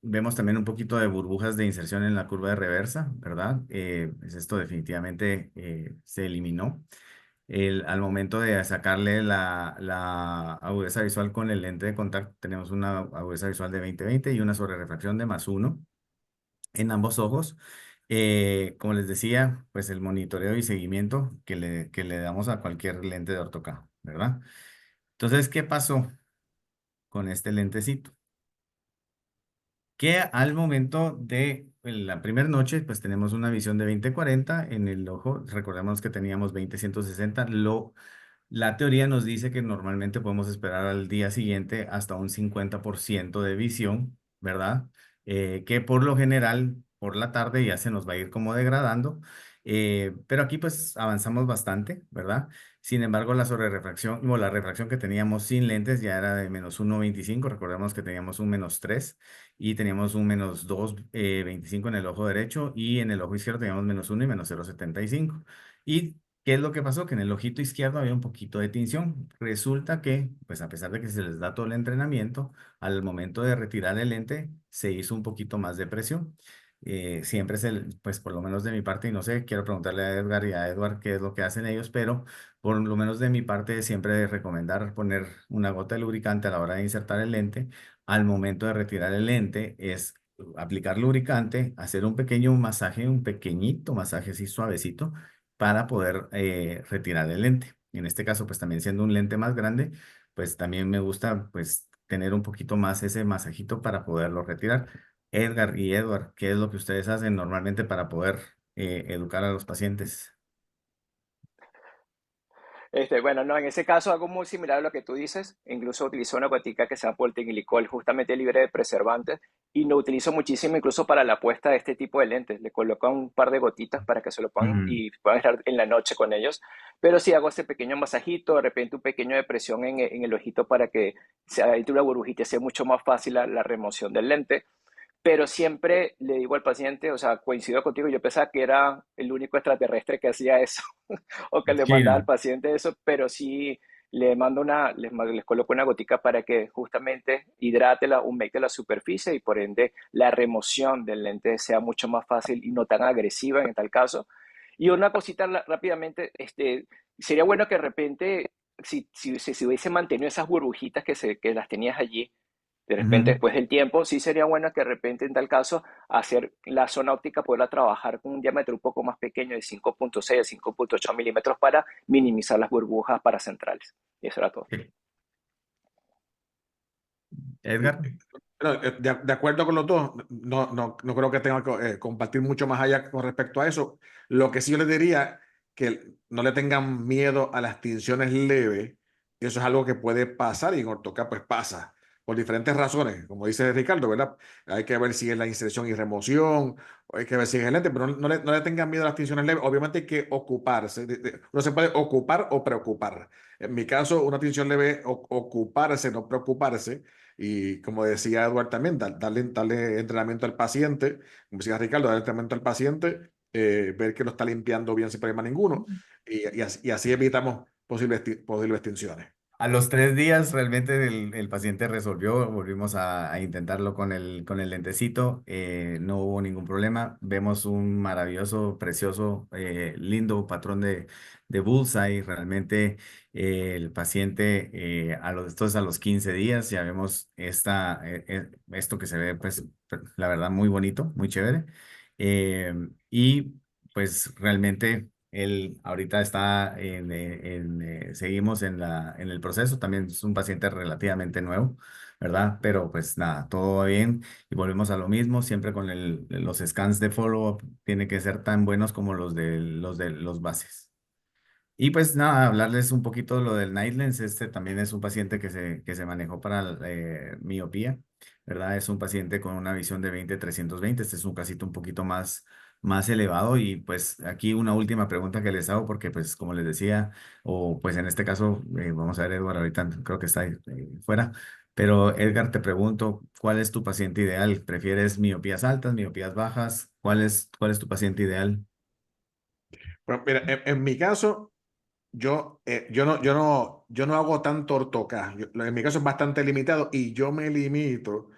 vemos también un poquito de burbujas de inserción en la curva de reversa, ¿verdad? Pues esto definitivamente se eliminó. Al momento de sacarle la agudeza visual con el lente de contacto, tenemos una agudeza visual de 20/20 y una sobrerefracción de +1 en ambos ojos. Como les decía, pues el monitoreo y seguimiento que le damos a cualquier lente de ortoca, ¿verdad? Entonces, ¿qué pasó con este lentecito? Que al momento de la primera noche, pues tenemos una visión de 20/40 en el ojo. Recordemos que teníamos 20/160. La teoría nos dice que normalmente podemos esperar al día siguiente hasta un 50% de visión, ¿verdad? Que por lo general por la tarde ya se nos va a ir como degradando. Pero aquí pues avanzamos bastante, ¿verdad? Sin embargo, la sobrerefracción o la refracción que teníamos sin lentes ya era de -1,25. Recordemos que teníamos un -3 y teníamos un -2,25 en el ojo derecho y en el ojo izquierdo teníamos -1 y -0,75. ¿Y qué es lo que pasó? Que en el ojito izquierdo había un poquito de tinción. Resulta que, pues a pesar de que se les da todo el entrenamiento, al momento de retirar el lente se hizo un poquito más de presión. siempre es pues por lo menos de mi parte, y no sé, quiero preguntarle a Edgar y a Edward qué es lo que hacen ellos, pero por lo menos de mi parte siempre recomendar poner una gota de lubricante a la hora de insertar el lente. Al momento de retirar el lente es aplicar lubricante, hacer un pequeño masaje, un pequeñito masaje así suavecito para poder retirar el lente. En este caso, pues también siendo un lente más grande, pues también me gusta pues tener un poquito más ese masajito para poderlo retirar. Edgar y Edward, ¿qué es lo que ustedes hacen normalmente para poder educar a los pacientes? Bueno, no, en ese caso algo muy similar a lo que tú dices. Incluso utilizo una gotica que se llama poltiglicol, justamente libre de preservantes, y lo utilizo muchísimo incluso para la puesta de este tipo de lentes. Le coloco un par de gotitas para que se lo pongan Ujú. y puedan estar en la noche con ellos. Pero sí hago ese pequeño masajito, de repente un pequeño depresión en el ojito para que se haga una burbujita y sea mucho más fácil la remoción del lente. Pero siempre le digo al paciente, o sea, coincido contigo, yo pensaba que era el único extraterrestre que hacía eso o que le Sí, mandaba al ¿no? paciente eso, pero sí les coloco una gotica para que justamente hidrate, humecte la superficie y por ende la remoción del lente sea mucho más fácil y no tan agresiva en tal caso. Y una cosita rápidamente, sería bueno que de repente, si hubiese mantenido esas burbujitas que las tenías allí, de repente, Ujú. después del tiempo, sí sería bueno que de repente, en tal caso, hacer la zona óptica, poderla trabajar con un diámetro un poco más pequeño de 5.6 a 5.8 milímetros para minimizar las burbujas paracentrales. Y eso era todo. Sí. Edgar. Bueno, de acuerdo con los dos, no creo que tenga que compartir mucho más allá con respecto a eso. Lo que sí yo les diría, que no le tengan miedo a las tinciones leves. Eso es algo que puede pasar y en ortoca pues pasa por diferentes razones, como dice Ricardo, ¿verdad? Hay que ver si es la inserción y remoción, o hay que ver si es el lente, pero no le tengan miedo a las tinciones leves. Obviamente hay que ocuparse. Uno se puede ocupar o preocupar. En mi caso, una tinción leve, ocuparse, no preocuparse. Y como decía Eduardo también, darle entrenamiento al paciente, como decía Ricardo, darle entrenamiento al paciente, ver que lo está limpiando bien sin problema ninguno, y así evitamos posibles extinciones. A los 3 días realmente el paciente resolvió, volvimos a intentarlo con el lentecito, no hubo ningún problema, vemos un maravilloso, precioso, lindo patrón de bullseye, realmente el paciente entonces a los 15 días ya vemos esto que se ve pues la verdad muy bonito, muy chévere, y pues realmente... Él ahorita está seguimos en el proceso, también es un paciente relativamente nuevo, ¿verdad? Pero pues nada, todo va bien y volvemos a lo mismo, siempre con los scans de follow-up tiene que ser tan buenos como los bases. Y pues nada, hablarles un poquito de lo del night lens. Este también es un paciente que se manejó para miopía, ¿verdad? Es un paciente con una visión de 20/320. Este es un casito un poquito más elevado. Y pues aquí una última pregunta que les hago, porque pues como les decía, o pues en este caso, vamos a ver, Edward, ahorita creo que está ahí, fuera. Pero Edgar, te pregunto, ¿cuál es tu paciente ideal? ¿Prefieres miopías altas, miopías bajas? ¿Cuál es tu paciente ideal? Bueno, mira, en mi caso, yo no hago tanto ortoca. En mi caso es bastante limitado y yo me limito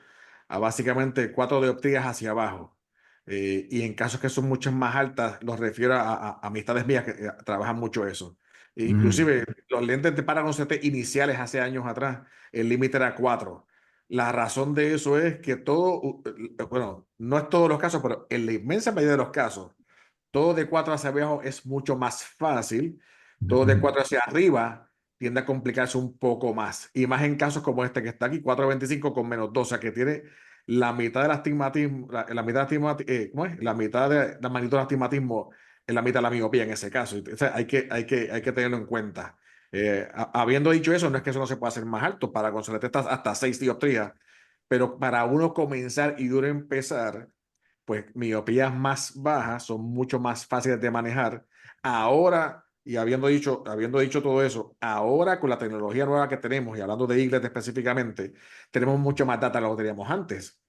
a básicamente 4 dioptrías hacia abajo. Y en casos que son muchas más altas, los refiero a amistades mías que trabajan mucho eso. Ujú, Inclusive los lentes de Paragon CT iniciales hace años atrás, el límite era 4. La razón de eso es que bueno, no es todos los casos, pero en la inmensa mayoría de los casos, todo de 4 hacia abajo es mucho más fácil. Todo de ujú, 4 hacia arriba tiende a complicarse un poco más. Y más en casos como este que está aquí, 4.25 con -2, o sea que tiene la mitad del astigmatismo, la mitad de ¿cómo es? La mitad de la magnitud del astigmatismo en la mitad de la miopía en ese caso. O sea, hay que tenerlo en cuenta. Habiendo dicho eso, no es que eso no se pueda hacer más alto, para consolarte hasta 6 dioptrías, pero para uno comenzar y uno empezar, pues miopías más bajas son mucho más fáciles de manejar. Ahora, y habiendo dicho todo eso, ahora con la tecnología nueva que tenemos, y hablando de Eaglet específicamente, tenemos mucho más data de lo que teníamos antes.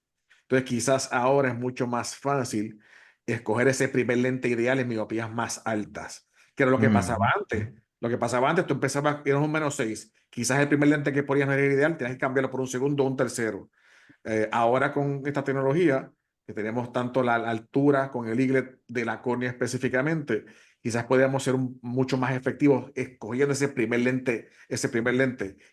Entonces, quizás ahora es mucho más fácil escoger ese primer lente ideal en miopías más altas, que era lo que pasaba ujú. antes. Lo que pasaba antes, tú empezabas, eras un -6. Quizás el primer lente que ponías no era ideal, tenías que cambiarlo por un segundo o un tercero. Ahora con esta tecnología, que tenemos tanto la altura con el eaglet de la córnea específicamente, quizás podríamos ser mucho más efectivos escogiendo ese primer lente,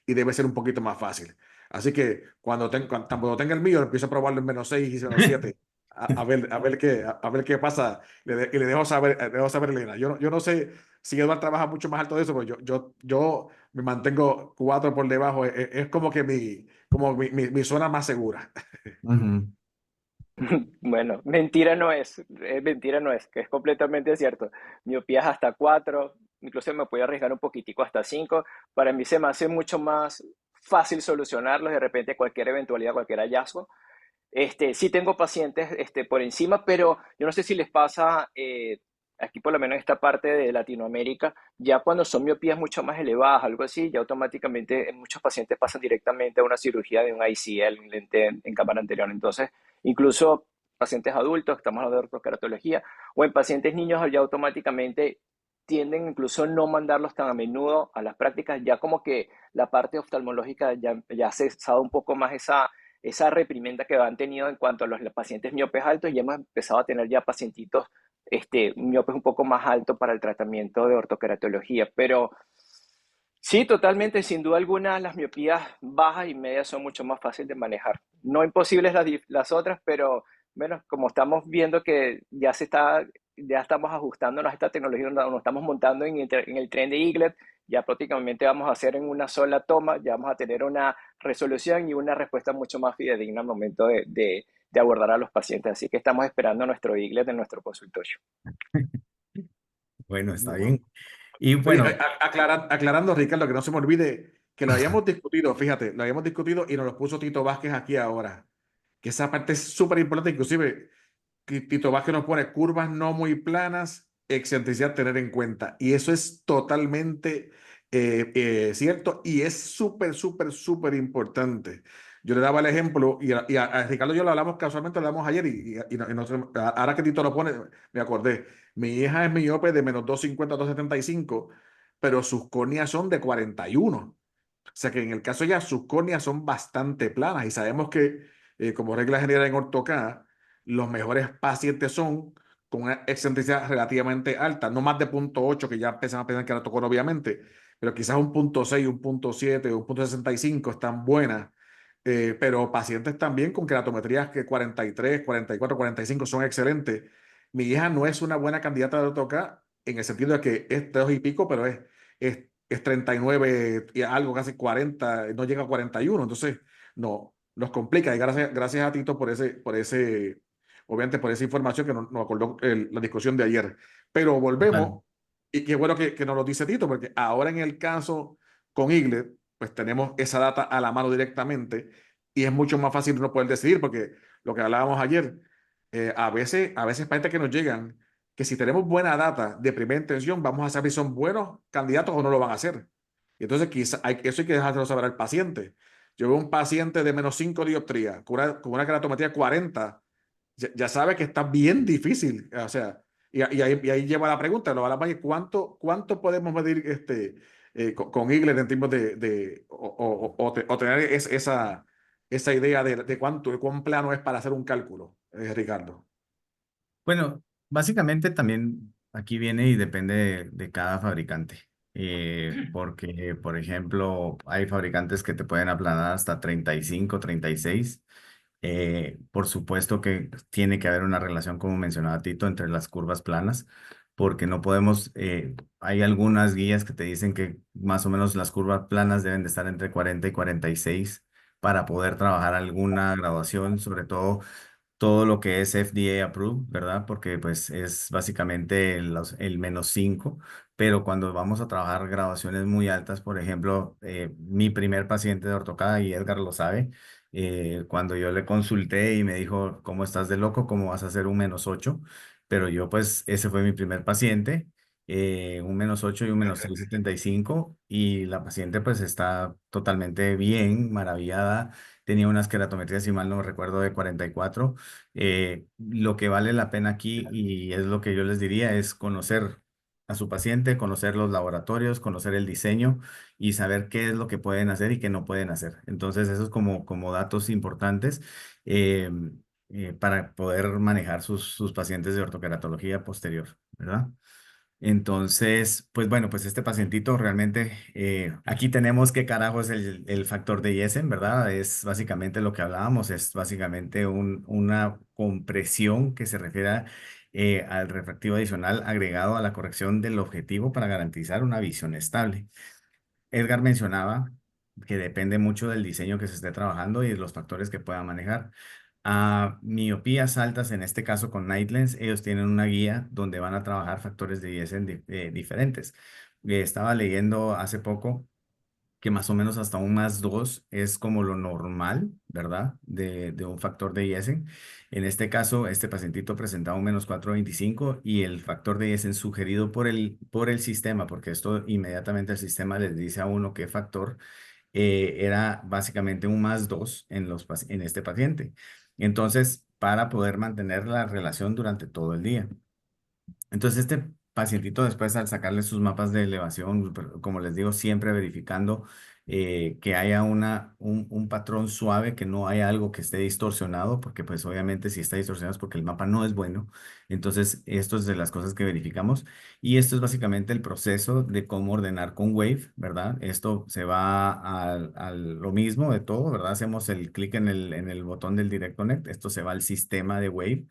y debe ser un poquito más fácil. Así que cuando tenga el mío, empiezo a probarlo en -6 y -7. A ver qué pasa. Y le dejo saber a Elena. Yo no sé si Eduardo trabaja mucho más alto de eso, pero yo me mantengo 4 por debajo. Es como que mi zona más segura. Ujú. Bueno, mentira no es, que es completamente cierto. Miopías hasta 4, incluso me puedo arriesgar un poquitico hasta 5. Para mí se me hace mucho más fácil solucionarlos de repente cualquier eventualidad, cualquier hallazgo. Sí tengo pacientes por encima, pero yo no sé si les pasa aquí por lo menos en esta parte de Latinoamérica, ya cuando son miopías mucho más elevadas, algo así, ya automáticamente muchos pacientes pasan directamente a una cirugía de un ICL, un lente en cámara anterior. Entonces, incluso pacientes adultos, estamos hablando de ortokeratología, o en pacientes niños ya automáticamente tienden incluso no mandarlos tan a menudo a las prácticas, ya como que la parte oftalmológica ya ha cesado un poco más esa reprimenda que han tenido en cuanto a los pacientes miopes altos, y hemos empezado a tener ya pacientitos miopes un poco más altos para el tratamiento de ortokeratología. Pero sí, totalmente, sin duda alguna, las miopías bajas y medias son mucho más fáciles de manejar. No imposibles las otras, pero bueno, como estamos viendo que ya estamos ajustándonos a esta tecnología, nos estamos montando en el tren de Eaglet, ya prácticamente vamos a hacer en una sola toma, ya vamos a tener una resolución y una respuesta mucho más fidedigna al momento de abordar a los pacientes. Así que estamos esperando nuestro Eaglet en nuestro consultorio. Bueno, está Bueno. bien. Y Oye, bueno, aclarando, Ricardo, que no se me olvide que lo habíamos discutido, fíjate, lo habíamos discutido y nos lo puso Tito Vázquez aquí ahora, que esa parte es súper importante. Inclusive que Tito Vázquez nos pone curvas no muy planas, excentricidad a tener en cuenta, y eso es totalmente cierto, y es súper importante. Yo le daba el ejemplo, a Ricardo y yo lo hablamos casualmente, lo hablamos ayer, ahora que Tito lo pone, me acordé. Mi hija es miope de -250 a 275, pero sus córneas son de 41. O sea que en el caso ya sus córneas son bastante planas, y sabemos que como regla general en ortoca, los mejores pacientes son con una excentricidad relativamente alta, no más de 0,8, que ya empezamos a pensar que era tocón obviamente, pero quizás un 0,6, un 0,7, un 0,65 están buenas. Pero pacientes también con keratometrías que 43, 44, 45 son excelentes. Mi hija no es una buena candidata de ortoca en el sentido de que es 3 y pico, pero es 39 y algo, casi 40, no llega a 41. Entonces, no, nos complica. Y gracias a Tito obviamente por esa información que nos acordó la discusión de ayer. Pero total. volvemos, y qué bueno que nos lo dice Tito, porque ahora en el caso con Iglet, pues tenemos esa data a la mano directamente, y es mucho más fácil uno poder decidir, porque lo que hablábamos ayer, a veces pacientes que nos llegan, que si tenemos buena data de primera intención, vamos a saber si son buenos candidatos o no lo van a hacer. Y entonces eso hay que dejárselo saber al paciente. Yo veo un paciente de -5 dioptría con una keratometría 40, ya sabe que está bien difícil. O sea, y ahí lleva la pregunta, lo hablamos ahí, ¿cuánto podemos medir con Eaglet en términos o tener esa idea de cuán plano es para hacer un cálculo, Ricardo? Bueno, básicamente también aquí viene y depende de cada fabricante. Porque, por ejemplo, hay fabricantes que te pueden aplanar hasta 35, 36. Por supuesto que tiene que haber una relación, como mencionaba Tito, entre las curvas planas, porque no podemos, hay algunas guías que te dicen que más o menos las curvas planas deben de estar entre 40 y 46 para poder trabajar alguna graduación, sobre todo lo que es FDA approved, ¿verdad? Porque pues es básicamente el -5, pero cuando vamos a trabajar graduaciones muy altas, por ejemplo, mi primer paciente de ortocada, y Edgar lo sabe, cuando yo le consulté y me dijo, ¿cómo estás de loco? ¿Cómo vas a hacer un -8? Pero yo pues ese fue mi primer paciente, un -8 y un -6,75, y la paciente pues está totalmente bien, maravillada. Tenía unas queratometrías, si mal no recuerdo, de 44. Lo que vale la pena aquí, y es lo que yo les diría, es conocer a su paciente, conocer los laboratorios, conocer el diseño y saber qué es lo que pueden hacer y qué no pueden hacer. Entonces, eso es como datos importantes. Eh, para poder manejar sus pacientes de ortoqueratología posterior, ¿verdad? Entonces, pues bueno, pues este pacientito realmente, aquí tenemos qué carajo es el factor de Jessen, ¿verdad? Es básicamente lo que hablábamos, es básicamente una compresión que se refiere al refractivo adicional agregado a la corrección del objetivo para garantizar una visión estable. Edgar mencionaba que depende mucho del diseño que se esté trabajando y de los factores que pueda manejar. A miopías altas, en este caso con Nightlens, ellos tienen una guía donde van a trabajar factores de ISN diferentes. Estaba leyendo hace poco que más o menos hasta un más 2 es como lo normal, ¿verdad? De un factor de ISN. En este caso, este pacientito presentaba un menos 4,25 y el factor de ISN sugerido por el sistema, porque esto inmediatamente el sistema les dice a uno qué factor era básicamente un más 2 en este paciente. Entonces, para poder mantener la relación durante todo el día. Entonces, este pacientito después al sacarle sus mapas de elevación, como les digo, siempre verificando que haya un patrón suave, que no haya algo que esté distorsionado, porque pues obviamente si está distorsionado es porque el mapa no es bueno. Entonces, esto es de las cosas que verificamos. Y esto es básicamente el proceso de cómo ordenar con Wave, ¿verdad? Esto se va a lo mismo de todo, ¿verdad? Hacemos el clic en el botón del Direct Connect, esto se va al sistema de Wave.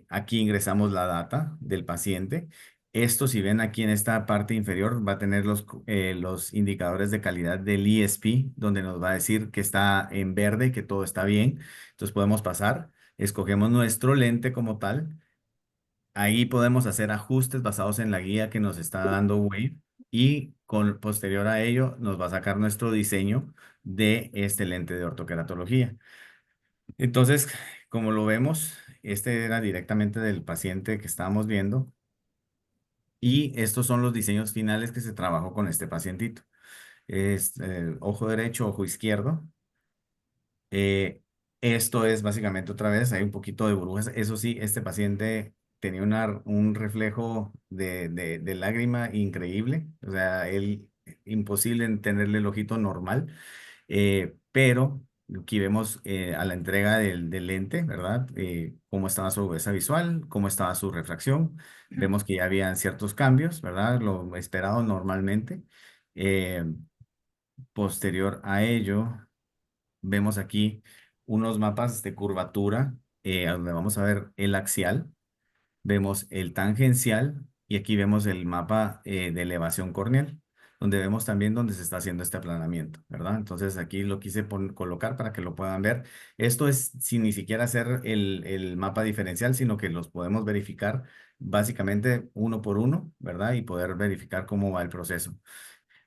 Aquí ingresamos la data del paciente. Esto, si ven aquí en esta parte inferior, va a tener los indicadores de calidad del ESP, donde nos va a decir que está en verde, que todo está bien. Entonces podemos pasar, escogemos nuestro lente como tal. Ahí podemos hacer ajustes basados en la guía que nos está dando Wave y posterior a ello nos va a sacar nuestro diseño de este lente de ortoqueratología. Entonces, como lo vemos, este era directamente del paciente que estábamos viendo y estos son los diseños finales que se trabajó con este pacientito. Es ojo derecho, ojo izquierdo. Eh, Esto es básicamente otra vez, hay un poquito de burbujas. Eso sí, este paciente tenía un reflejo de lágrima increíble. O sea, él imposible en tenerle el ojito normal. Pero aquí vemos a la entrega del lente, ¿verdad? Cómo estaba su agudeza visual, cómo estaba su refracción. Vemos que ya habían ciertos cambios, ¿verdad? Lo esperado normalmente. Eh, Posterior a ello, vemos aquí unos mapas de curvatura, donde vamos a ver el axial, vemos el tangencial y aquí vemos el mapa de elevación corneal, donde vemos también dónde se está haciendo este aplanamiento, ¿verdad? Entonces aquí lo quise colocar para que lo puedan ver. Esto es sin ni siquiera hacer el mapa diferencial, sino que los podemos verificar básicamente uno por uno, ¿verdad? Y poder verificar cómo va el proceso.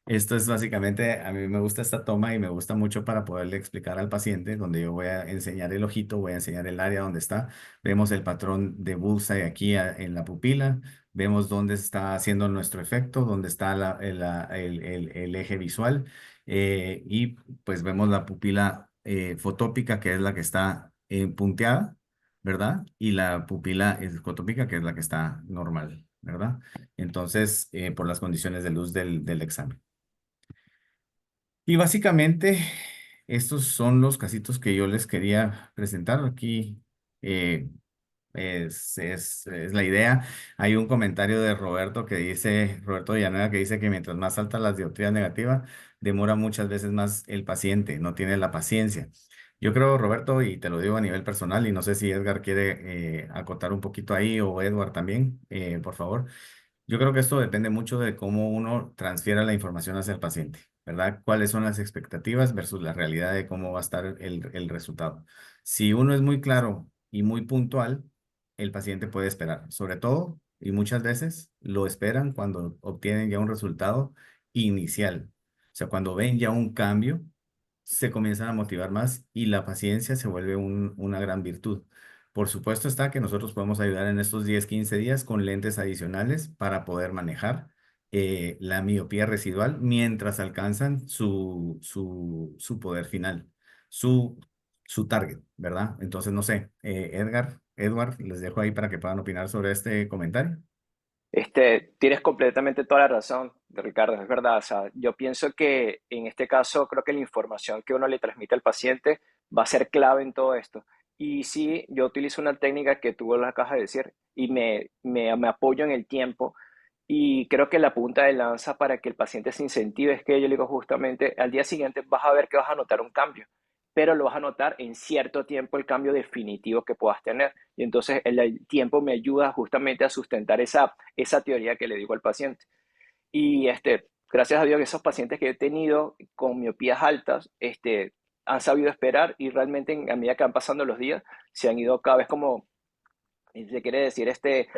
Esto es básicamente, a mí me gusta esta toma y me gusta mucho para poderle explicar al paciente, donde yo voy a enseñar el ojito, voy a enseñar el área donde está. Vemos el patrón de bullseye aquí en la pupila, vemos dónde está haciendo nuestro efecto, dónde está el eje visual y pues vemos la pupila fotópica, que es la que está punteada, ¿verdad? Y la pupila escotópica, que es la que está normal, ¿verdad? Entonces, por las condiciones de luz del examen. Y básicamente estos son los casitos que yo les quería presentar aquí. eh, es la idea. Hay un comentario de Roberto Roberto Villanueva, que dice que mientras más alta las dioptrías negativas, demora muchas veces más el paciente, no tiene la paciencia. Yo creo, Roberto, y te lo digo a nivel personal, y no sé si Edgar quiere acotar un poquito ahí o Edward también, por favor. Yo creo que esto depende mucho de cómo uno transfiera la información hacia el paciente, ¿verdad? ¿Cuáles son las expectativas versus la realidad de cómo va a estar el resultado? Si uno es muy claro y muy puntual, el paciente puede esperar. Sobre todo, y muchas veces, lo esperan cuando obtienen ya un resultado inicial. O sea, cuando ven ya un cambio, se comienzan a motivar más y la paciencia se vuelve una gran virtud. Por supuesto está que nosotros podemos ayudar en estos 10, 15 días con lentes adicionales para poder manejar la miopía residual mientras alcanzan su poder final, su, su target, ¿verdad? Entonces, no sé, Edward, les dejo ahí para que puedan opinar sobre este comentario. Tienes completamente toda la razón, Ricardo, es verdad. O sea, yo pienso que en este caso creo que la información que uno le transmite al paciente va a ser clave en todo esto. Y sí, yo utilizo una técnica que tú lo acabas de decir y me apoyo en el tiempo. Y creo que la punta de lanza para que el paciente se incentive es que yo le digo justamente al día siguiente vas a ver que vas a notar un cambio, pero lo vas a notar en cierto tiempo el cambio definitivo que puedas tener. Y entonces el tiempo me ayuda justamente a sustentar esa teoría que le digo al paciente. Y gracias a Dios que esos pacientes que he tenido con miopías altas, han sabido esperar y realmente a medida que van pasando los días, se han ido cada vez como, se quiere decir,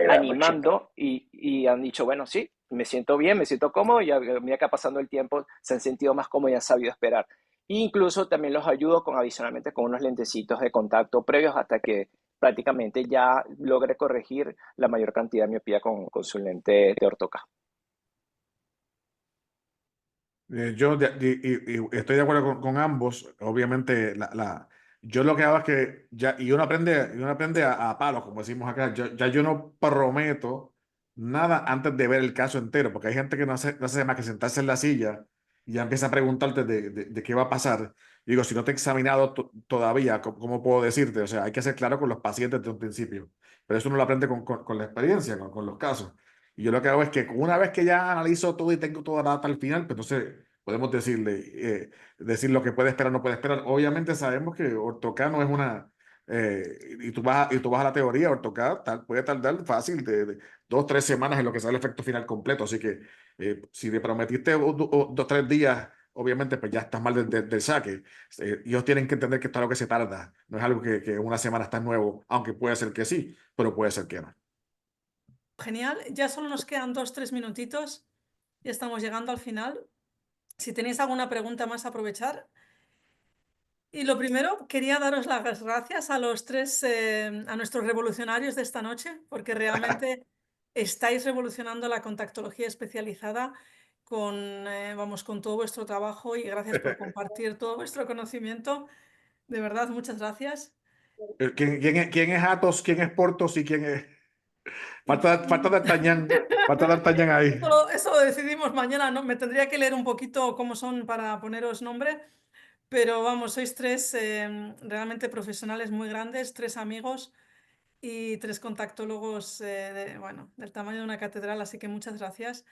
animando y han dicho, bueno, sí, me siento bien, me siento cómodo y a medida que va pasando el tiempo se han sentido más cómodos y han sabido esperar. E incluso también los ayudo adicionalmente con unos lentecitos de contacto previos hasta que prácticamente ya logre corregir la mayor cantidad de miopía con su lente de ortoca. Y estoy de acuerdo con ambos. Obviamente, yo lo que hago es que y uno aprende a palos, como decimos acá. Yo no prometo nada antes de ver el caso entero, porque hay gente que no hace más que sentarse en la silla y ya empieza a preguntarte de qué va a pasar. Digo, si no te he examinado todavía, ¿cómo puedo decirte? O sea, hay que ser claro con los pacientes desde un principio. Pero eso uno lo aprende con la experiencia, con los casos. Y yo lo que hago es que una vez que ya analizo todo y tengo toda la data al final, pues entonces podemos decir lo que puede esperar o no puede esperar. Obviamente sabemos que Orthocat no es y tú vas a la teoría, Orthocat puede tardar fácil de 2 o 3 semanas en lo que sale el efecto final completo. Así que si le prometiste 2 o 3 días, obviamente pues ya estás mal del saque. Ellos tienen que entender que esto es algo que se tarda. No es algo que una semana está nuevo, aunque puede ser que sí, pero puede ser que no. Genial, ya solo nos quedan 2, 3 minutitos, ya estamos llegando al final. Si tenéis alguna pregunta más, aprovechar. Y lo primero, quería daros las gracias a los tres, a nuestros revolucionarios de esta noche, porque realmente estáis revolucionando la contactología especializada vamos, con todo vuestro trabajo y gracias por compartir todo vuestro conocimiento. De verdad, muchas gracias. ¿Quién es Athos? ¿Quién es Porthos? ¿Y quién es...? Y- Falta D'Artagnan. Falta D'Artagnan ahí. Eso lo decidimos mañana, ¿no? Me tendría que leer un poquito cómo son para poneros nombre. Pero vamos, sois tres realmente profesionales muy grandes, tres amigos y tres contactólogos bueno, del tamaño de una catedral, así que muchas gracias.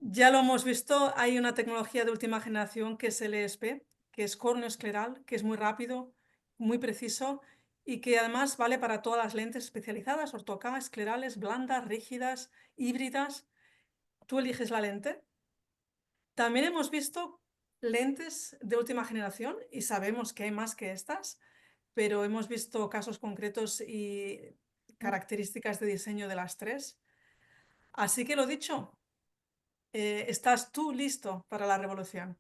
Ya lo hemos visto, hay una tecnología de última generación que es el ESP, que es córneo-escleral, que es muy rápido, muy preciso y que además vale para todas las lentes especializadas, ortoca, esclerales, blandas, rígidas, híbridas. Tú eliges la lente. También hemos visto lentes de última generación y sabemos que hay más que estas, pero hemos visto casos concretos y características de diseño de las tres. Así que lo dicho, estás tú listo para la revolución,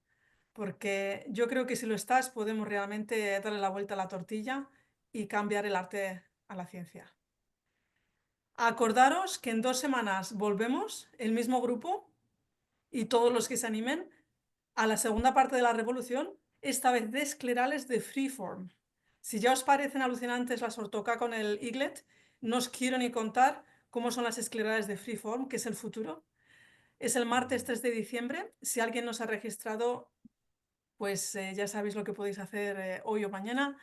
porque yo creo que si lo estás podemos realmente darle la vuelta a la tortilla y cambiar el arte a la ciencia. Acordaros que en 2 semanas volvemos, el mismo grupo y todos los que se animen, a la segunda parte de la revolución, esta vez de esclerales de freeform. Si ya os parecen alucinantes las ortoca con el Eaglet, no os quiero ni contar cómo son las esclerales de freeform, que es el futuro. Es el martes 3 de diciembre. Si alguien nos ha registrado, pues ya sabéis lo que podéis hacer hoy o mañana.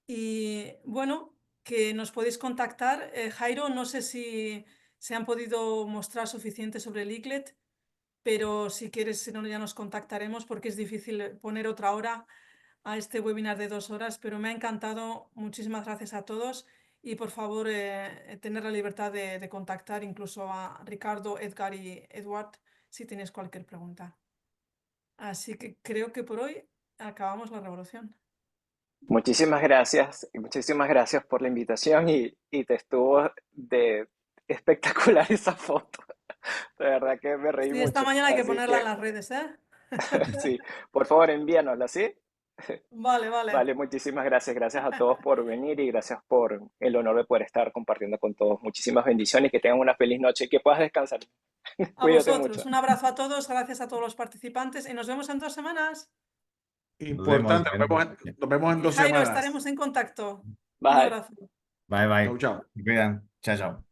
Y bueno, que nos podéis contactar. Jairo, no sé si se han podido mostrar suficiente sobre el Eaglet, pero si quieres, si no, ya nos contactaremos porque es difícil poner otra hora a este webinar de 2 horas, pero me ha encantado. Muchísimas gracias a todos y por favor, tener la libertad de contactar incluso a Ricardo, Edgar y Edward si tenéis cualquier pregunta. Así que creo que por hoy acabamos la revolución. Muchísimas gracias por la invitación y te estuvo de espectacular esa foto. De verdad que me reí Sí, esta mucho. mañana hay que Así ponerla en que las redes, ¿eh? sí, por favor envíanosla, ¿sí? Vale, vale. Vale, muchísimas gracias. Gracias a todos por venir y gracias por el honor de poder estar compartiendo con todos. Muchísimas bendiciones y que tengan una feliz noche y que puedas descansar. A Cuídate vosotros. mucho. Un abrazo a todos, gracias a todos los participantes y nos vemos en 2 semanas. Nos vemos. Importante, nos vemos en Y dos Jairo, semanas. estaremos en contacto. Un Bye. abrazo. Bye, bye. Chau, chao. Se cuidan. Chao, chao.